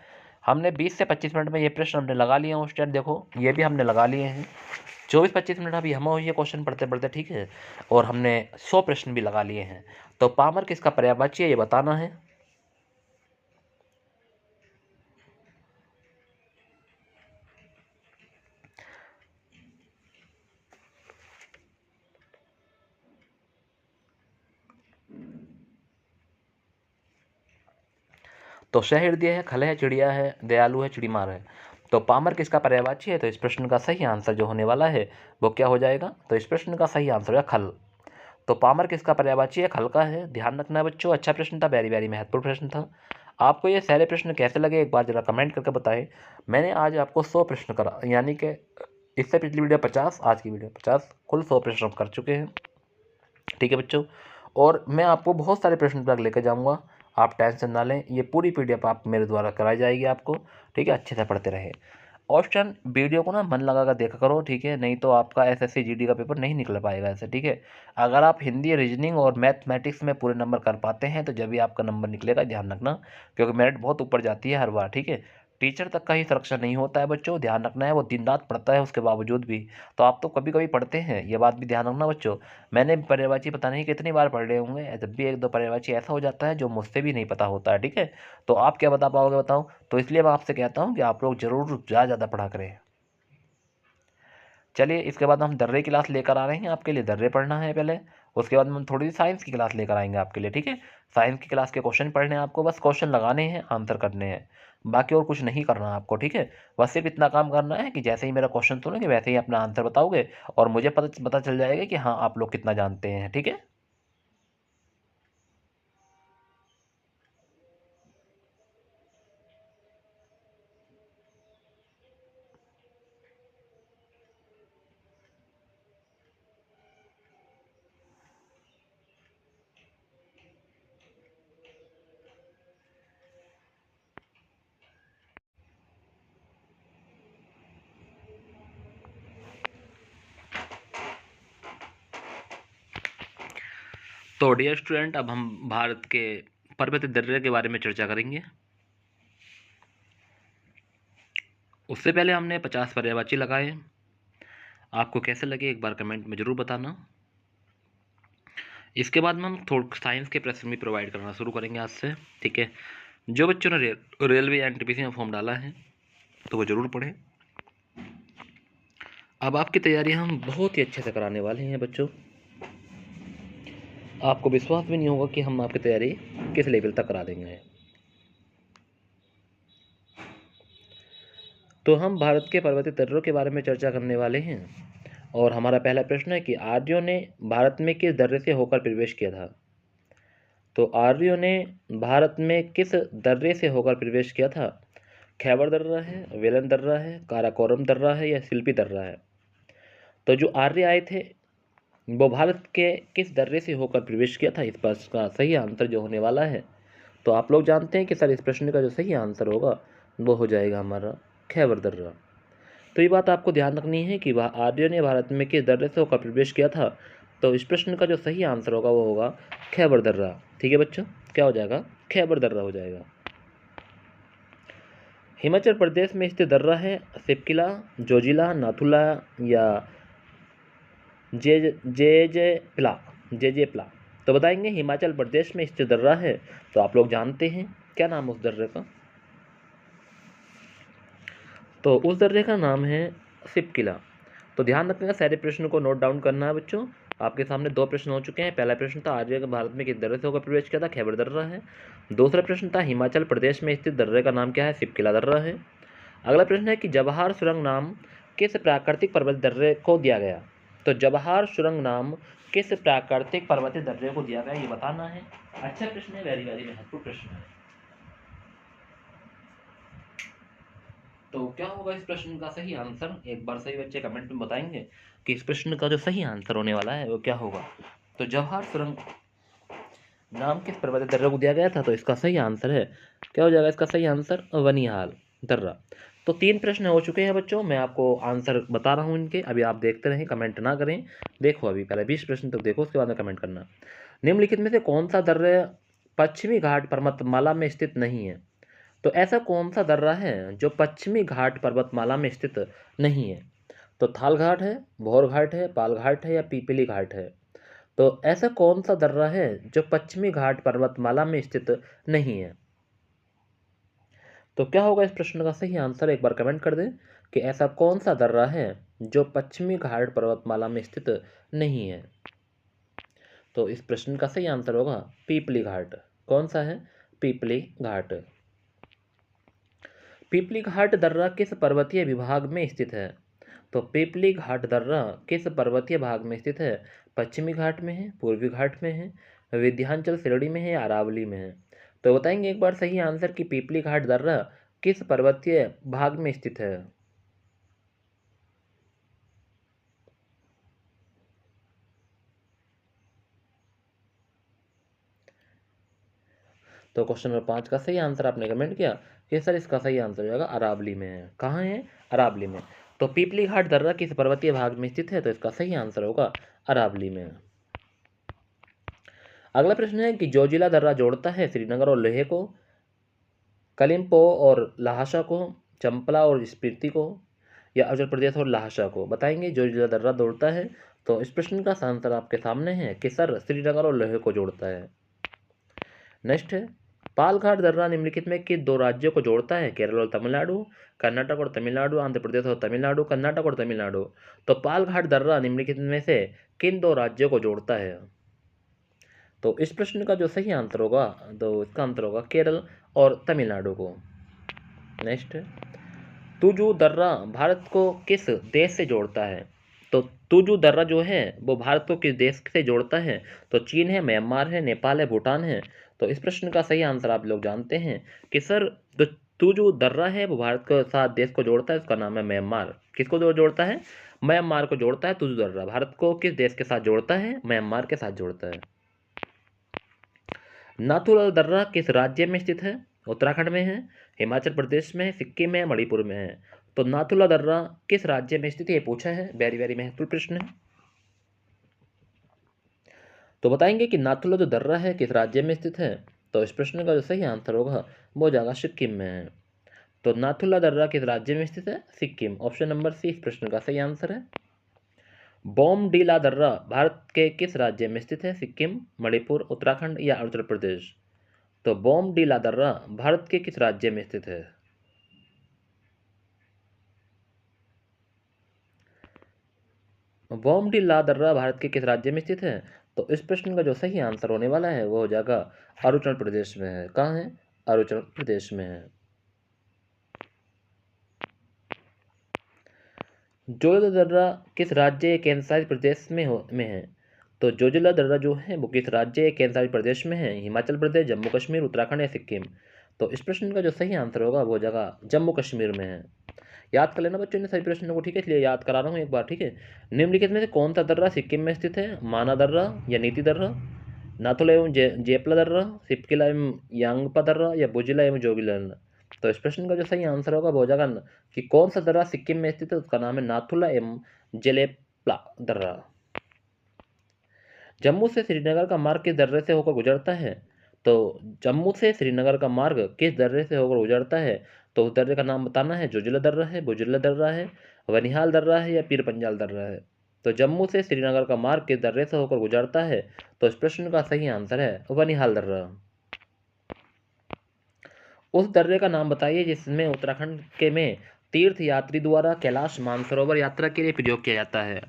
हमने 20 से 25 मिनट में ये प्रश्न हमने लगा लिए हैं उस टाइम, देखो ये भी हमने लगा लिए हैं। 24-25 मिनट अभी हम ये क्वेश्चन पढ़ते पढ़ते, ठीक है, और हमने 100 प्रश्न भी लगा लिए हैं। तो पामर किसका पर्यायवाची है, ये बताना है। तो सहृदय है, खल है, चिड़िया है, दयालु है, चिड़ीमार है। तो पामर किसका पर्यायवाची है, तो इस प्रश्न का सही आंसर जो होने वाला है वो क्या हो जाएगा, तो इस प्रश्न का सही आंसर है खल। तो पामर किसका पर्यायवाची है, खल का है। ध्यान रखना है बच्चों, अच्छा प्रश्न था, वेरी वेरी महत्वपूर्ण प्रश्न था। आपको ये सारे प्रश्न कैसे लगे एक बार जरा कमेंट करके बताएं। मैंने आज आपको 100 प्रश्न करा, यानी कि इससे पिछली वीडियो 50, आज की वीडियो 50, कुल 100 प्रश्न हम कर चुके हैं, ठीक है बच्चों। और मैं आपको बहुत सारे प्रश्न तक लेकर जाऊंगा, आप टेंशन ना लें, ये पूरी पीडीएफ आप मेरे द्वारा कराई जाएगी आपको, ठीक है, अच्छे से पढ़ते रहे। ऑप्शन वीडियो को ना मन लगा कर देखा करो, ठीक है, नहीं तो आपका एसएससी जीडी का पेपर नहीं निकल पाएगा ऐसे, ठीक है। अगर आप हिंदी, रीजनिंग और मैथमेटिक्स में पूरे नंबर कर पाते हैं तो जब भी आपका नंबर निकलेगा, ध्यान रखना, क्योंकि मेरिट बहुत ऊपर जाती है हर बार, ठीक है। टीचर तक का ही संरक्षण नहीं होता है बच्चों, ध्यान रखना है। वो दिन रात पढ़ता है उसके बावजूद भी। तो आप तो कभी कभी पढ़ते हैं, ये बात भी ध्यान रखना बच्चों। मैंने भी पर्यायवाची पता नहीं कितनी बार पढ़ रहे होंगे, जब भी एक दो पर्यायवाची ऐसा हो जाता है जो मुझसे भी नहीं पता होता है, ठीक है। तो आप क्या बता पाओगे बताओ। तो इसलिए मैं आपसे कहता हूँ कि आप लोग जरूर ज़्यादा पढ़ा करें। चलिए, इसके बाद हम दर्रे क्लास लेकर आ रहे हैं आपके लिए, दर्रे पढ़ना है पहले। उसके बाद हम थोड़ी सी साइंस की क्लास लेकर आएंगे आपके लिए, ठीक है। साइंस की क्लास के क्वेश्चन पढ़ने हैं आपको, बस क्वेश्चन लगाने हैं, आंसर करने हैं, बाकी और कुछ नहीं करना आपको, ठीक है। बस सिर्फ इतना काम करना है कि जैसे ही मेरा क्वेश्चन सुनेंगे वैसे ही अपना आंसर बताओगे, और मुझे पता चल जाएगा कि हाँ आप लोग कितना जानते हैं, ठीक है। तो डियर स्टूडेंट, अब हम भारत के पर्वतीय दर्रे के बारे में चर्चा करेंगे। उससे पहले हमने 50 पर्यायवाची लगाए। आपको कैसे लगे एक बार कमेंट में ज़रूर बताना। इसके बाद में हम थोड़ा साइंस के प्रश्न भी प्रोवाइड करना शुरू करेंगे आज से, ठीक है। जो बच्चों ने रेलवे या एनटीपीसी में फॉर्म डाला है तो वो ज़रूर पढ़ें। अब आपकी तैयारी हम बहुत ही अच्छे से कराने वाले हैं बच्चों। आपको विश्वास भी नहीं होगा कि हम आपकी तैयारी किस लेवल तक करा देंगे। तो हम भारत के पर्वतीय तर्रों के बारे में चर्चा करने वाले हैं, और हमारा पहला प्रश्न है कि आर्यों ने भारत में किस दर्रे से होकर प्रवेश किया था। तो आर्यों ने भारत में किस दर्रे से होकर प्रवेश किया था। खैबर दर्रा है, वेलन दर्रा है, काराकोरम दर्रा है, या शिल्पी दर्रा है। तो जो आर्य आए थे वो भारत के किस दर्रे से होकर प्रवेश किया था, इस प्रश्न का सही आंसर जो होने वाला है, तो आप लोग जानते हैं कि सर इस प्रश्न का जो सही आंसर होगा वो हो जाएगा हमारा खैबर दर्रा। तो ये बात आपको ध्यान रखनी है कि वह आर्यों ने भारत में किस दर्रे से होकर प्रवेश किया था। तो इस प्रश्न का जो सही आंसर होगा वो होगा खैबर दर्रा, ठीक है बच्चों। क्या हो जाएगा, खैबर दर्रा हो जाएगा। हिमाचल प्रदेश में स्थित दर्रा है सिपकिला, जोजिला, नाथुला, या जे जे जे प्ला जे जे प्ला। तो बताएंगे हिमाचल प्रदेश में स्थित दर्रा है, तो आप लोग जानते हैं क्या नाम उस दर्रे का। तो उस दर्रे का नाम है सिपकिला। तो ध्यान रखना, सारे प्रश्न को नोट डाउन करना है बच्चों। आपके सामने दो प्रश्न हो चुके हैं। पहला प्रश्न था आर्य का भारत में किस दर्रे से होकर प्रवेश किया था, खैबर दर्रा है। दूसरा प्रश्न था हिमाचल प्रदेश में स्थित दर्रे का नाम क्या है, सिपकिला दर्रा है। अगला प्रश्न है कि जवाहर सुरंग नाम किस प्राकृतिक पर्वत दर्रे को दिया गया। तो जवाहर सुरंग नाम किस प्राकृतिक पर्वतीय दर्रे को दिया गया, ये बताना है। अच्छा प्रश्न है, वेरी वेरी महत्वपूर्ण प्रश्न है। तो क्या होगा इस प्रश्न का सही आंसर, एक बार सही बच्चे कमेंट में बताएंगे कि इस प्रश्न का जो सही आंसर होने वाला है वो क्या होगा। तो जवाहर सुरंग नाम किस पर्वतीय दर्रे को दिया गया था, तो इसका सही आंसर है, क्या हो जाएगा इसका सही आंसर, बनिहाल दर्रा। तो 3 प्रश्न हो चुके हैं बच्चों, मैं आपको आंसर बता रहा हूँ इनके, अभी आप देखते रहें, कमेंट ना करें। देखो अभी पहले 20 प्रश्न तक देखो, उसके बाद में कमेंट करना। निम्नलिखित में से कौन सा दर्रा पश्चिमी घाट पर्वतमाला में स्थित नहीं है। तो ऐसा कौन सा दर्रा है जो पश्चिमी घाट पर्वतमाला में स्थित नहीं है। तो थाल घाट है, भौर घाट है, पाल घाट है, या पीपली घाट है। तो ऐसा कौन सा दर्रा है जो पश्चिमी घाट पर्वतमाला में स्थित नहीं है। तो क्या होगा इस प्रश्न का सही आंसर, एक बार कमेंट कर दें कि ऐसा कौन सा दर्रा है जो पश्चिमी घाट पर्वतमाला में स्थित नहीं है। तो इस प्रश्न का सही आंसर होगा पीपली घाट। कौन सा है, पीपली घाट। पीपली घाट दर्रा किस पर्वतीय विभाग में स्थित है। तो पीपली घाट दर्रा किस पर्वतीय भाग में स्थित है। पश्चिमी घाट में है, पूर्वी घाट में है, विंध्याचल श्रेणी में है, या अरावली में है। तो बताएंगे एक बार सही आंसर कि पीपली घाट दर्रा किस पर्वतीय भाग में स्थित है। तो क्वेश्चन नंबर 5 का सही आंसर आपने कमेंट किया कि सर इसका सही आंसर हो जाएगा अरावली में है। कहाँ है, अरावली में। तो पीपली घाट दर्रा किस पर्वतीय भाग में स्थित है, तो इसका सही आंसर होगा अरावली में। अगला प्रश्न है कि जो जिला दर्रा जोड़ता है श्रीनगर और लेह को, कलिम्पो और लहासा को, चंपला और स्पीति को, या अरुणाचल प्रदेश और लहासा को? बताएंगे। जो जिला दर्रा जोड़ता है, तो इस प्रश्न का आंसर आपके सामने है कि सर श्रीनगर और लेह को जोड़ता है। नेक्स्ट है, पालघाट दर्रा निम्नलिखित में किस दो राज्यों को जोड़ता है? केरल और तमिलनाडु, कर्नाटक और तमिलनाडु, आंध्र प्रदेश और तमिलनाडु, कर्नाटक और तमिलनाडु। तो पालघाट दर्रा निम्नलिखित में से किन दो राज्यों को जोड़ता है? तो इस प्रश्न का जो सही आंसर होगा, तो इसका आंसर होगा केरल और तमिलनाडु को। नेक्स्ट, तुजू दर्रा भारत को किस देश से जोड़ता है? तो तुजू दर्रा जो है वो भारत को किस देश से जोड़ता है? तो चीन है, म्यांमार है, नेपाल है, भूटान है। तो इस प्रश्न का सही आंसर आप लोग जानते हैं कि सर जो तुजू दर्रा है वो भारत के साथ देश को जोड़ता है, उसका नाम है म्यांमार। किसको जोड़ता है? म्यांमार को जोड़ता है तुजू दर्रा। भारत को किस देश के साथ जोड़ता है? म्यांमार के साथ जोड़ता है। नाथुला दर्रा किस राज्य में स्थित है? उत्तराखंड में है, हिमाचल प्रदेश में है, सिक्किम में, मणिपुर में है। तो नाथुला दर्रा किस राज्य में स्थित है, पूछा है। वेरी वेरी महत्वपूर्ण प्रश्न है। तो बताएंगे कि नाथुला जो दर्रा है किस राज्य में स्थित है? तो इस प्रश्न का जो सही आंसर होगा वो जाएगा सिक्किम में है। तो नाथुला दर्रा किस राज्य में स्थित है? सिक्किम। ऑप्शन नंबर सी इस प्रश्न का सही आंसर है। बोमडीला दर्रा भारत के किस राज्य में स्थित है? सिक्किम, मणिपुर, उत्तराखंड या अरुणाचल प्रदेश? तो बोमडीला दर्रा भारत के किस राज्य में स्थित है? बोमडीला दर्रा भारत के किस राज्य में स्थित है? तो इस प्रश्न का जो सही आंसर होने वाला है वो हो जाएगा अरुणाचल प्रदेश में है। कहाँ है? अरुणाचल प्रदेश में है। जोजिला दर्रा किस राज्य या केंद्र शासित प्रदेश में है? तो जोजिला दर्रा जो है वो किस राज्य या केंद्र शासित प्रदेश में है? हिमाचल प्रदेश, जम्मू कश्मीर, उत्तराखंड या सिक्किम? तो इस प्रश्न का जो सही आंसर होगा वो जगह जम्मू कश्मीर में है। याद कर लेना बच्चों ने सभी प्रश्नों को, ठीक है? इसलिए याद करा रहा हूँ एक बार, ठीक है? निम्नलिखित में से कौन सा दर्रा सिक्किम में स्थित है? माना दर्रा या नीति दर्रा, नाथुला एवं जेपला दर्रा, सिपकिला एवं यांगपा दर्रा या बुजिला एवं जोगिला दर्रा? तो इस प्रश्न का जो सही आंसर होगा वो हो जाएगा कि कौन सा दर्रा सिक्किम में स्थित है, उसका नाम है नाथुला एवं जेलेप्ला दर्रा। जम्मू से श्रीनगर का मार्ग किस दर्रे से होकर गुजरता है? तो जम्मू से श्रीनगर का मार्ग किस दर्रे से होकर गुजरता है? तो उस दर्रे का नाम बताना है। जोजिला दर्रा है, बुजिला दर्रा है, बनिहाल दर्रा है या पीर पंजाल दर्रा है? तो जम्मू से श्रीनगर का मार्ग किस दर्रे से होकर गुजरता है? तो इस प्रश्न का सही आंसर है बनिहाल दर्रा। उस दर्रे का नाम बताइए जिसमें उत्तराखंड के में तीर्थ यात्री द्वारा कैलाश मानसरोवर यात्रा के लिए प्रयोग किया जाता है।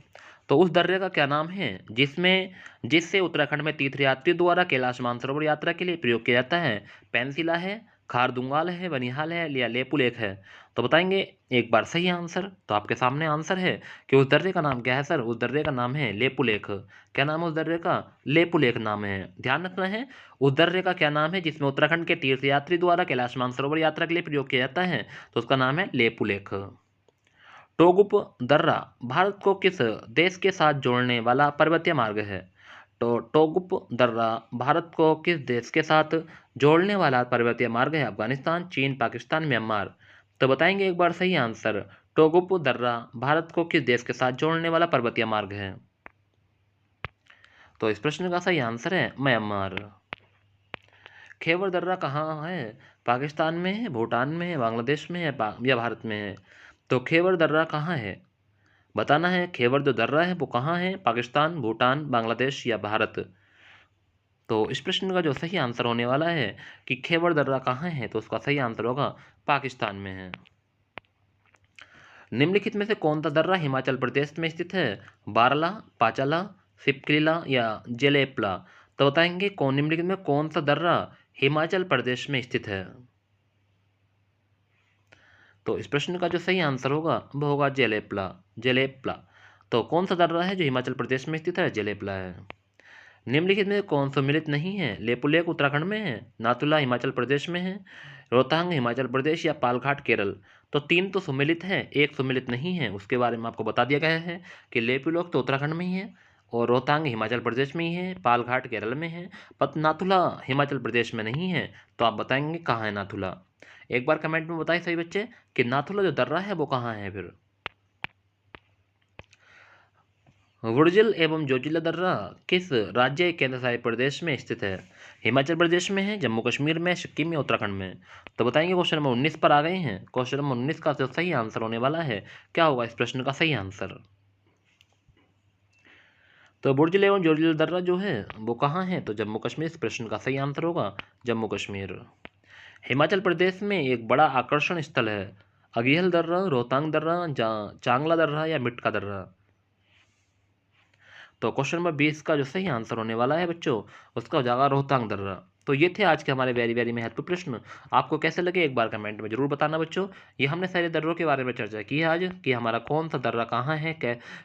तो उस दर्रे का क्या नाम है जिससे उत्तराखंड में तीर्थयात्री द्वारा कैलाश मानसरोवर यात्रा के लिए प्रयोग किया जाता है? पेंसिला है, खारदुंगाल है, बनिहाल है या लेपुलेख है? तो बताएंगे एक बार सही आंसर। तो आपके सामने आंसर है कि उस दर्रे का नाम क्या है सर? उस दर्रे का नाम है लेपुलेख। क्या नाम है उस दर्रे का? लेपुलेख नाम है। ध्यान रखना है, उस दर्रे का क्या नाम है जिसमें उत्तराखंड के तीर्थयात्री द्वारा कैलाश मानसरोवर यात्रा के लिए प्रयोग किया जाता है? तो उसका नाम है लेपुलेख। टोगुप दर्रा भारत को किस देश के साथ जोड़ने वाला पर्वतीय मार्ग है? तो टोगुप दर्रा भारत को किस देश के साथ जोड़ने वाला पर्वतीय मार्ग है? अफगानिस्तान, चीन, पाकिस्तान, म्यांमार? तो बताएंगे एक बार सही आंसर। टोगुप दर्रा भारत को किस देश के साथ जोड़ने वाला पर्वतीय मार्ग है? तो इस प्रश्न का सही आंसर है म्यांमार। खैबर दर्रा कहाँ है? पाकिस्तान में है, भूटान में है, बांग्लादेश में है या भारत में है? तो खैबर दर्रा कहाँ है बताना है। खैबर जो दर्रा है वो कहाँ है? पाकिस्तान, भूटान, बांग्लादेश या भारत? तो इस प्रश्न का जो सही आंसर होने वाला है कि खैबर दर्रा कहाँ है, तो उसका सही आंसर होगा पाकिस्तान में है। निम्नलिखित में से कौन सा दर्रा हिमाचल प्रदेश में स्थित है? बारला, पाचाला, सिपकिला या जेलेपला? तो बताएंगे कौन निम्नलिखित में कौन सा दर्रा हिमाचल प्रदेश में स्थित है? तो इस प्रश्न का जो सही आंसर होगा वो होगा जेलेपला। जेलेपला। तो कौन सा दर्रा है जो हिमाचल प्रदेश में स्थित है? जेलेपला है। निम्नलिखित में कौन सम्मिलित नहीं है? लेपुलेख उत्तराखंड में है, नाथुला हिमाचल प्रदेश में है, रोहतांग हिमाचल प्रदेश या पालघाट केरल? तो तीन तो सम्मिलित है, एक सम्मिलित नहीं है। उसके बारे में आपको बता दिया गया है कि लेपुलेख तो उत्तराखंड में ही है और रोहतांग हिमाचल प्रदेश में ही है, पालघाट केरल में है, पर नाथुला हिमाचल प्रदेश में नहीं है। तो आप बताएंगे कहाँ है नाथुला? एक बार कमेंट में बताइए सही बच्चे कि नाथुला जो दर्रा है वो कहाँ है फिर। वुडजिल एवं जोजिला दर्रा किस राज्य केंद्र शासित प्रदेश में स्थित है? हिमाचल प्रदेश में है, जम्मू कश्मीर में, सिक्किम में, उत्तराखंड में? तो बताएंगे। क्वेश्चन नंबर 19 पर आ गए हैं। क्वेश्चन नंबर 19 का जो सही आंसर होने वाला है, क्या होगा इस प्रश्न का सही आंसर? तो बुर्जिल एवं जोजिला दर्रा जो है वो कहाँ है? तो जम्मू कश्मीर। इस प्रश्न का सही आंसर होगा जम्मू कश्मीर। हिमाचल प्रदेश में एक बड़ा आकर्षण स्थल है, अगिहल दर्रा, रोहतांग दर्रा, चांगला दर्रा या मिटका दर्रा? तो क्वेश्चन नंबर 20 का जो सही आंसर होने वाला है बच्चों, उसका हो जाएगा रोहतांग दर्रा। तो ये थे आज के हमारे वेरी वेरी महत्वपूर्ण प्रश्न। आपको कैसे लगे एक बार कमेंट में जरूर बताना बच्चों। ये हमने सारे दर्रों के बारे में चर्चा की है आज, कि हमारा कौन सा दर्रा कहाँ है,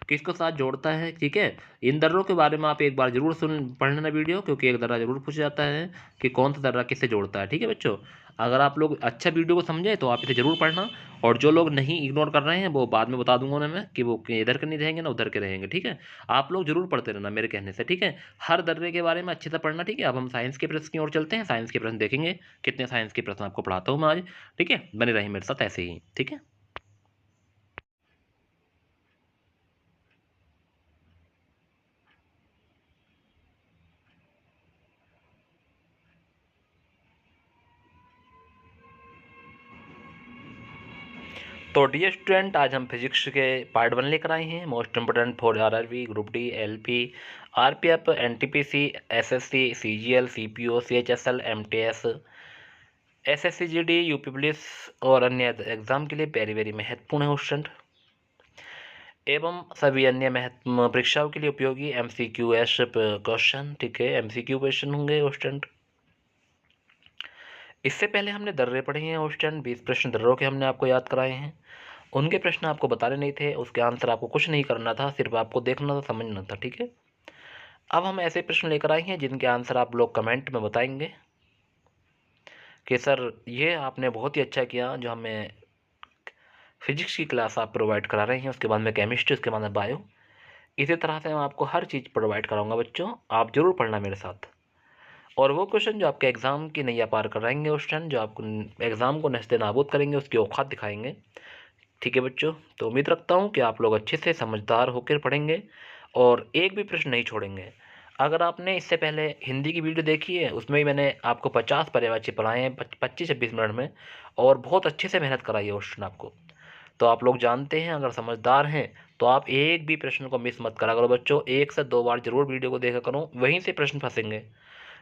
किसको साथ जोड़ता है। ठीक है, इन दर्रों के बारे में आप एक बार जरूर पढ़ लेना वीडियो, क्योंकि एक दर्रा जरूर पूछा जाता है कि कौन सा दर्रा किससे जोड़ता है। ठीक है बच्चों, अगर आप लोग अच्छा वीडियो को समझे तो आप इसे जरूर पढ़ना, और जो लोग नहीं इग्नोर कर रहे हैं वो बाद में बता दूंगा उन्हें मैं, कि वो इधर के नहीं रहेंगे ना उधर के रहेंगे। ठीक है, आप लोग जरूर पढ़ते रहना मेरे कहने से। ठीक है, हर दर्रे के बारे में अच्छे से पढ़ना। ठीक है, अब हम साइंस के प्रश्न की ओर चलते हैं। साइंस के प्रश्न देखेंगे, कितने साइंस के प्रश्न आपको पढ़ाता हूँ मैं आज। ठीक है, बने रहिए मेरे साथ ऐसे ही। ठीक है, तो डियर स्टूडेंट, आज हम फिजिक्स के पार्ट 1 लेकर आए हैं, most important for RRB, group D, LP, RPF, NTPC, SSC, CGL, CPO, CHSL, MTS, SSC GD, UP police और अन्य एग्जाम के लिए वेरी वेरी महत्वपूर्ण है स्टूडेंट, एवं सभी अन्य परीक्षाओं के लिए उपयोगी एमसीक्यू एस क्वेश्चन। ठीक है, एमसीक्यू क्वेश्चन होंगे स्टूडेंट। इससे पहले हमने दर्रे पढ़े हैं स्टूडेंट, 20 प्रश्न दर्रों के हमने आपको याद कराए हैं। उनके प्रश्न आपको बताने नहीं थे, उसके आंसर आपको कुछ नहीं करना था, सिर्फ आपको देखना था, समझना था। ठीक है, अब हम ऐसे प्रश्न लेकर आए हैं जिनके आंसर आप लोग कमेंट में बताएंगे कि सर ये आपने बहुत ही अच्छा किया, जो हमें फिजिक्स की क्लास आप प्रोवाइड करा रहे हैं, उसके बाद में केमिस्ट्री, उसके बाद में बायो। इसी तरह से मैं आपको हर चीज़ प्रोवाइड कराऊंगा बच्चों, आप जरूर पढ़ना मेरे साथ। और वो क्वेश्चन जो आपके एग्ज़ाम की नैया पार कराएंगे उस टाइम, जो आपको एग्ज़ाम को नस्ते नाबूद करेंगे, उसकी औकात दिखाएंगे। ठीक है बच्चों, तो उम्मीद रखता हूँ कि आप लोग अच्छे से समझदार होकर पढ़ेंगे और एक भी प्रश्न नहीं छोड़ेंगे। अगर आपने इससे पहले हिंदी की वीडियो देखी है, उसमें भी मैंने आपको 50 पर्यायवाची पढ़ाए हैं 25-26 मिनट में, और बहुत अच्छे से मेहनत कराई है क्वेश्चन आपको। तो आप लोग जानते हैं, अगर समझदार हैं तो आप एक भी प्रश्न को मिस मत करा करो बच्चों, 1 से 2 बार जरूर वीडियो को देखा करो, वहीं से प्रश्न फंसेंगे।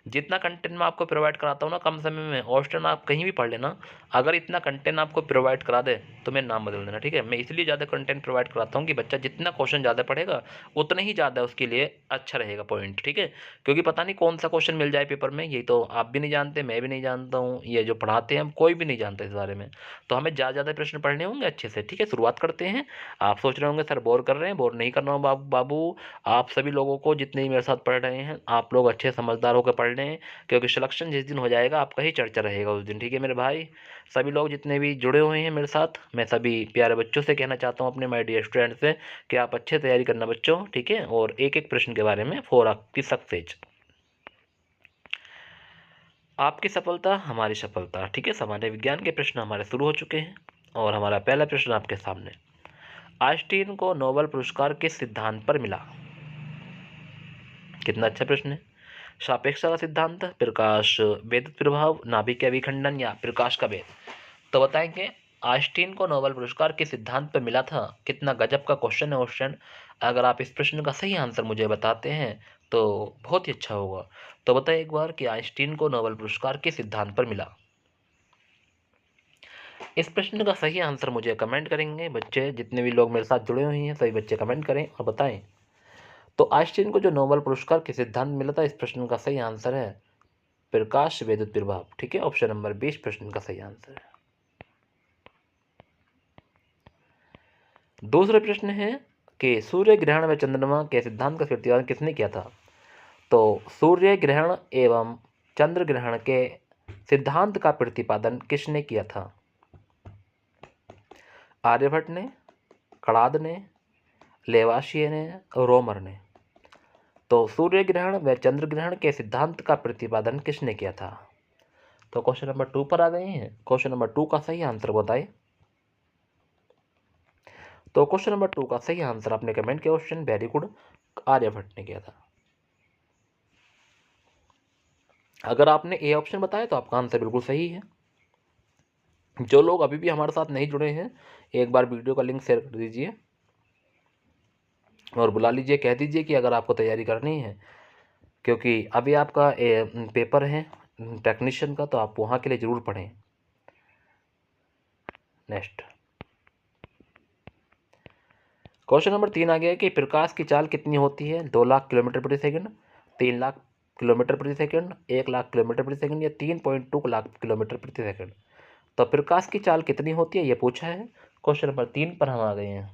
जितना कंटेंट मैं आपको प्रोवाइड कराता हूँ ना कम समय में, ऑस्टन आप कहीं भी पढ़ लेना, अगर इतना कंटेंट आपको प्रोवाइड करा दे तो मेरा नाम बदल देना। ठीक है, मैं इसलिए ज़्यादा कंटेंट प्रोवाइड कराता हूँ कि बच्चा जितना क्वेश्चन ज़्यादा पढ़ेगा उतना ही ज़्यादा उसके लिए अच्छा रहेगा पॉइंट। ठीक है, क्योंकि पता नहीं कौन सा क्वेश्चन मिल जाए पेपर में, ये तो आप भी नहीं जानते, मैं भी नहीं जानता हूँ, ये जो पढ़ाते हैं हम कोई भी नहीं जानता इस बारे में। तो हमें ज़्यादा प्रश्न पढ़ने होंगे अच्छे से। ठीक है, शुरुआत करते हैं। आप सोच रहे होंगे सर बोर कर रहे हैं, बोर नहीं करना हो बाबू। आप सभी लोगों को, जितने भी मेरे साथ पढ़ रहे हैं, आप लोग अच्छे समझदार होकर पढ़ रहे हैं, क्योंकि सिलेक्शन जिस दिन हो जाएगा आपका ही चर्चा रहेगा उस दिन। ठीक है मेरे भाई, सभी लोग जितने भी जुड़े हुए हैं मेरे साथ, मैं सभी प्यारे बच्चों से कहना चाहता हूँ, अपने माय डियर स्टूडेंट से, कि आप अच्छे तैयारी करना बच्चों। ठीक है, और एक एक प्रश्न के बारे में फॉर आपकी सक्सेस, आपकी सफलता हमारी सफलता। ठीक है, सामान्य विज्ञान के प्रश्न हमारे शुरू हो चुके हैं, और हमारा पहला प्रश्न आपके सामने, आइंस्टीन को नोबेल पुरस्कार किस सिद्धांत पर मिला? कितना अच्छा प्रश्न है। सापेक्षता का सिद्धांत, प्रकाश विद्युत प्रभाव, नाभिक अभिखंडन या प्रकाश का वेग? तो बताएंगे आइंस्टीन को नोबेल पुरस्कार किस सिद्धांत पर मिला था। कितना गजब का क्वेश्चन है क्वेश्चन। अगर आप इस प्रश्न का सही आंसर मुझे बताते हैं तो बहुत ही अच्छा होगा। तो बताइए एक बार कि आइंस्टीन को नोबेल पुरस्कार किस सिद्धांत पर मिला। इस प्रश्न का सही आंसर मुझे कमेंट करेंगे बच्चे, जितने भी लोग मेरे साथ जुड़े हुए हैं सभी बच्चे कमेंट करें और बताएं। तो आइंस्टीन को जो नोबेल पुरस्कार किस सिद्धांत मिला था, इस प्रश्न का सही आंसर है प्रकाश विद्युत प्रभाव। ठीक है, ऑप्शन नंबर 20 प्रश्न का सही आंसर है। दूसरा प्रश्न है कि सूर्य ग्रहण व चंद्रमा के सिद्धांत का प्रतिपादन किसने किया था। तो सूर्य ग्रहण एवं चंद्र ग्रहण के सिद्धांत का प्रतिपादन किसने किया था? आर्यभट्ट ने, कणाद ने, लेवाशिये ने, रोमर ने? तो सूर्य ग्रहण व चंद्र ग्रहण के सिद्धांत का प्रतिपादन किसने किया था? तो क्वेश्चन नंबर 2 पर आ गए हैं। क्वेश्चन नंबर 2 का सही आंसर बताएं। तो क्वेश्चन नंबर 2 का सही आंसर आपने कमेंट किया क्वेश्चन, वेरी गुड। आर्यभट्ट ने किया था। अगर आपने ए ऑप्शन बताया तो आपका आंसर बिल्कुल सही है। जो लोग अभी भी हमारे साथ नहीं जुड़े हैं, एक बार वीडियो का लिंक शेयर कर दीजिए और बुला लीजिए, कह दीजिए कि अगर आपको तैयारी करनी है, क्योंकि अभी आपका पेपर है टेक्नीशियन का, तो आप वहाँ के लिए ज़रूर पढ़ें। नेक्स्ट क्वेश्चन नंबर 3 आ गया है कि प्रकाश की चाल कितनी होती है? 2 लाख किलोमीटर प्रति सेकंड, 3 लाख किलोमीटर प्रति सेकंड, 1 लाख किलोमीटर प्रति सेकंड या 3.2 लाख किलोमीटर प्रति सेकंड। तो प्रकाश की चाल कितनी होती है ये पूछा है। क्वेश्चन नंबर 3 पर हम आ गए हैं।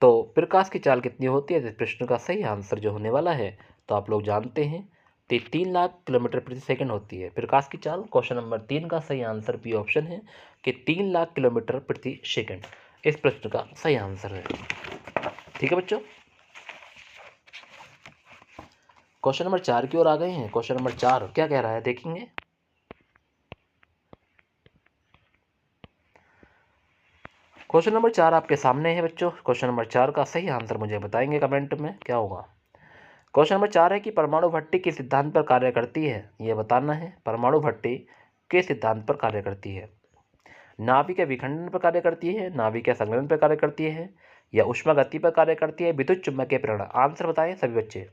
तो प्रकाश की चाल कितनी होती है, इस प्रश्न का सही आंसर जो होने वाला है, तो आप लोग जानते हैं, 3 लाख किलोमीटर प्रति सेकंड होती है प्रकाश की चाल। क्वेश्चन नंबर 3 का सही आंसर बी ऑप्शन है कि 3 लाख किलोमीटर प्रति सेकंड इस प्रश्न का सही आंसर है। ठीक है बच्चों, क्वेश्चन नंबर 4 की ओर आ गए हैं। क्वेश्चन नंबर 4 क्या कह रहा है देखेंगे। क्वेश्चन नंबर 4 आपके सामने है बच्चों। क्वेश्चन नंबर 4 का सही आंसर मुझे बताएंगे कमेंट में क्या होगा। क्वेश्चन नंबर 4 है कि परमाणु भट्टी किस सिद्धांत पर कार्य करती है, यह बताना है। परमाणु भट्टी किस सिद्धांत पर कार्य करती है? नाभिक विखंडन पर कार्य करती है, नाभिक संघनन पर कार्य करती है, या ऊष्मागति पर कार्य करती है, विद्युत चुम्बकीय प्रेरण। आंसर बताएं सभी बच्चे।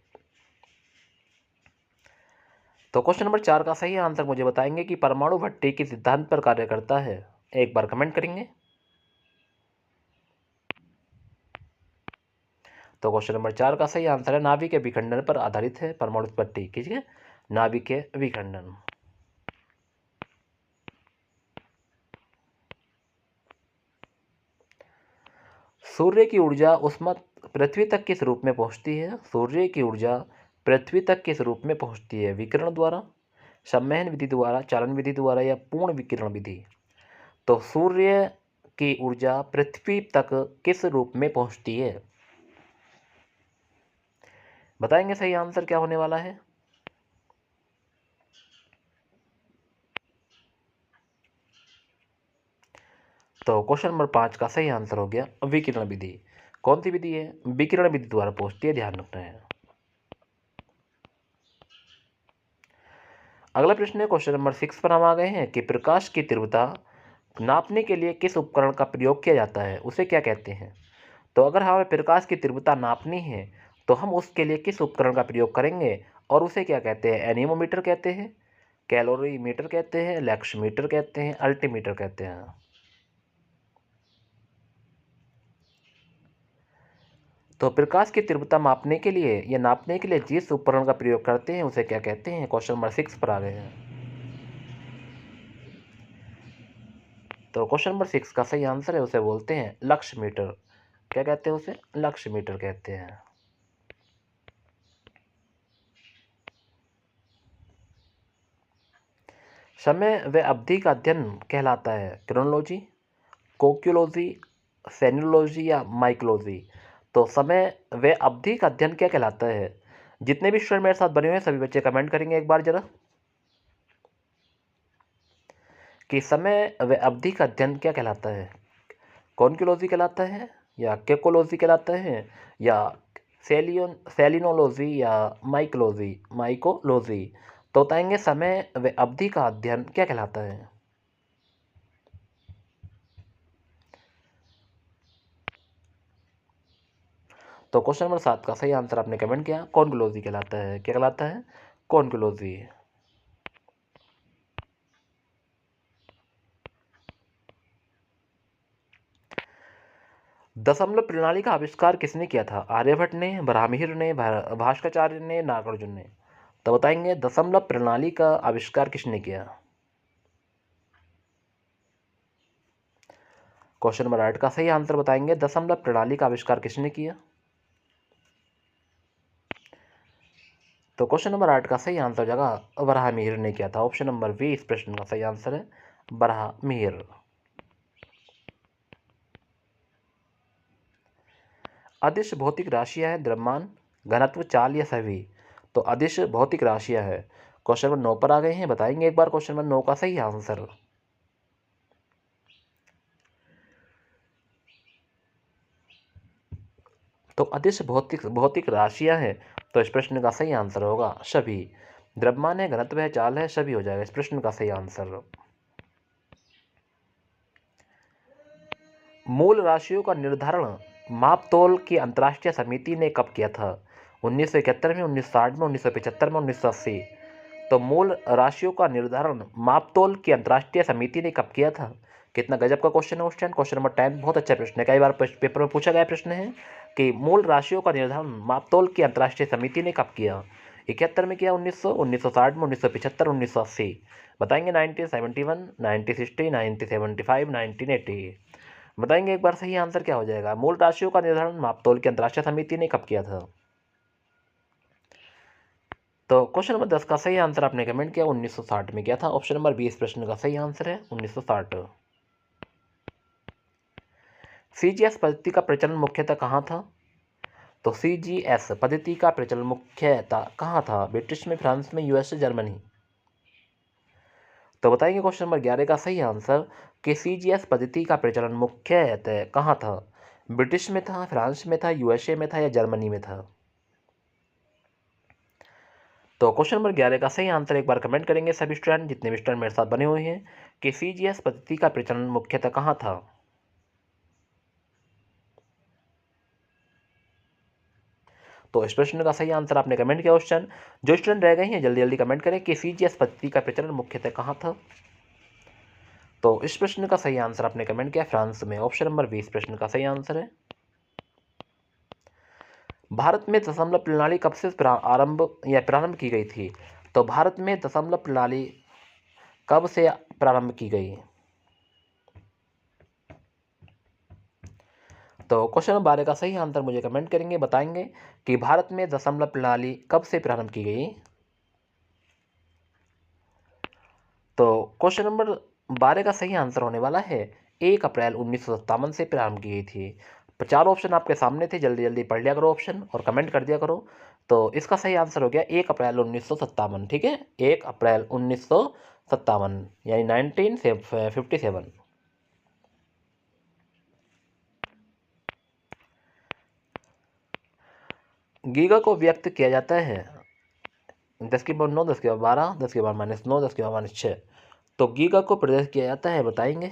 तो क्वेश्चन नंबर 4 का सही आंसर मुझे बताएंगे कि परमाणु भट्टी किस सिद्धांत पर कार्य करता है। एक बार कमेंट करेंगे। तो क्वेश्चन नंबर 4 का सही आंसर है नाभिक के विखंडन पर आधारित है परमाणु भट्टी। ठीक है, नाभिक के विखंडन। सूर्य की ऊर्जा उष्मा पृथ्वी तक किस रूप में पहुंचती है? सूर्य की ऊर्जा पृथ्वी तक किस रूप में पहुंचती है? विकिरण द्वारा, संवहन विधि द्वारा, चालन विधि द्वारा या पूर्ण विकिरण विधि। तो सूर्य की ऊर्जा पृथ्वी तक किस रूप में पहुंचती है? बताएंगे सही आंसर क्या होने वाला है। तो क्वेश्चन नंबर 5 का सही आंसर हो गया विकिरण विधि। कौन सी विधि है? विकिरण विधि द्वारा पहुंचती है, ध्यान रखना है। अगला प्रश्न है क्वेश्चन नंबर 6 पर हम आ गए हैं कि प्रकाश की तीव्रता नापने के लिए किस उपकरण का प्रयोग किया जाता है, उसे क्या कहते हैं? तो अगर हमें प्रकाश की तीव्रता नापनी है तो हम उसके लिए किस उपकरण का प्रयोग करेंगे और उसे क्या कहते हैं? एनीमोमीटर कहते हैं, कैलोरीमीटर कहते हैं, लैक्समीटर कहते हैं, अल्टीमीटर कहते हैं। तो प्रकाश की तीव्रता मापने के लिए या नापने के लिए जिस उपकरण का प्रयोग करते हैं उसे क्या कहते हैं? क्वेश्चन नंबर 6 पर आ गए हैं। तो क्वेश्चन नंबर 6 का सही आंसर है उसे बोलते हैं लक्समीटर। क्या कहते हैं उसे? लक्समीटर कहते हैं। समय व अवधि का अध्ययन कहलाता है क्रोनोलॉजी, कोक्यूलॉजी, सेन्योलॉजी या माइकोलॉजी। तो समय व अवधि का अध्ययन क्या कहलाता है? जितने भी स्टूडेंट मेरे साथ बने हुए हैं सभी बच्चे कमेंट करेंगे एक बार जरा कि समय व अवधि का अध्ययन क्या कहलाता है? कॉन्क्यूलॉजी कहलाता है या केकोलॉजी कहलाता है या सेलिनोलॉजी या माइकोलॉजी। तो बताएंगे समय व अवधि का अध्ययन क्या कहलाता है? तो क्वेश्चन नंबर 7 का सही आंसर आपने कमेंट किया कॉन्क्यूलॉजी कहलाता है। क्या कहलाता है? कॉन्क्यूलॉजी। दशमलव प्रणाली का आविष्कार किसने किया था? आर्यभट्ट ने, ब्राह्मीर ने, भास्कराचार्य ने, नागार्जुन ने। तो बताएंगे दशमलव प्रणाली का आविष्कार किसने किया? क्वेश्चन नंबर 8 का सही आंसर बताएंगे दशमलव प्रणाली का आविष्कार किसने किया? तो क्वेश्चन नंबर 8 का सही आंसर जगह ब्राह्मीर ने किया था। ऑप्शन नंबर बी इस प्रश्न का सही आंसर है ब्राह्मीर। अदिश भौतिक राशियां है द्रव्यमान, घनत्व, चाल या सभी। तो अदिश भौतिक राशियां है। क्वेश्चन नंबर 9 पर आ गए हैं, बताएंगे एक बार क्वेश्चन नंबर 9 का सही आंसर। तो अदिश भौतिक भौतिक राशियां हैं, तो इस प्रश्न का सही आंसर होगा सभी। द्रव्यमान है, घनत्व है, चाल है, सभी हो जाएगा इस प्रश्न का सही आंसर। मूल राशियों का निर्धारण मापतोल की अंतर्राष्ट्रीय समिति ने कब किया था? 1971 में, 1960 में, 1975 में, 1980। तो मूल राशियों का निर्धारण मापतोल की अंतर्राष्ट्रीय समिति ने कब किया था? कितना गजब का क्वेश्चन है क्वेश्चन। क्वेश्चन नंबर 10 बहुत अच्छा प्रश्न है, कई बार पेपर में पूछा गया प्रश्न है कि मूल राशियों का निर्धारण मापतोल की अंतर्राष्ट्रीय समिति ने कब किया? 71 में किया, 1900, 1960 में, 1975, 1980। बताएंगे 1971, 1960, 1975, 1980। बताएंगे एक बार सही आंसर क्या हो जाएगा। मूल राशियों का निर्धारण मापतोल की अंतर्राष्ट्रीय समिति ने कब किया था? तो क्वेश्चन नंबर 10 का सही आंसर आपने कमेंट किया 1960 में किया था। ऑप्शन नंबर 20 प्रश्न का सही आंसर है 1960। सीजीएस पद्धति का प्रचलन मुख्यतः कहाँ था? तो सीजीएस पद्धति का प्रचलन मुख्यतः कहाँ था? ब्रिटिश में, फ्रांस में, यूएसए, जर्मनी। तो बताएंगे क्वेश्चन नंबर 11 का सही आंसर कि सीजीएस पद्धति का प्रचलन मुख्यतः कहाँ था? ब्रिटिश में था, फ्रांस में था, यूएसए में था या जर्मनी में था? तो क्वेश्चन नंबर 11 का सही आंसर एक बार कमेंट करेंगे सभी स्टूडेंट, जितने भी स्टूडेंट मेरे साथ बने हुए हैं, कि सीजीएस पद्धति का प्रचलन मुख्यतः कहाँ था? तो इस प्रश्न का सही आंसर आपने कमेंट किया क्वेश्चन। जो स्टूडेंट रह गए हैं जल्दी जल्दी कमेंट करें कि सीजीएस पद्धति का प्रचलन मुख्यतः कहाँ था। तो इस प्रश्न का सही आंसर आपने कमेंट किया फ्रांस में। ऑप्शन नंबर 20 प्रश्न का सही आंसर है। भारत में दशमलव प्रणाली कब से प्रारंभ की गई थी? तो भारत में दशमलव प्रणाली कब से प्रारंभ की गई? तो क्वेश्चन नंबर 12 का सही आंसर मुझे कमेंट करेंगे, बताएंगे कि भारत में दशमलव प्रणाली कब से प्रारंभ की गई। तो क्वेश्चन नंबर 12 का सही आंसर होने वाला है 1 अप्रैल 1957 से प्रारंभ की गई थी। 4 ऑप्शन आपके सामने थे, जल्दी जल्दी पढ़ लिया करो ऑप्शन और कमेंट कर दिया करो। तो इसका सही आंसर हो गया 1 अप्रैल 1957। ठीक है, 1 अप्रैल 1957 यानी 1957। गीगा को व्यक्त किया जाता है 10 की पावर 9, 10 की पावर 12, 10 की पावर -9, 10 की पावर -6। तो गीगा को प्रदर्शित किया जाता है, बताएंगे।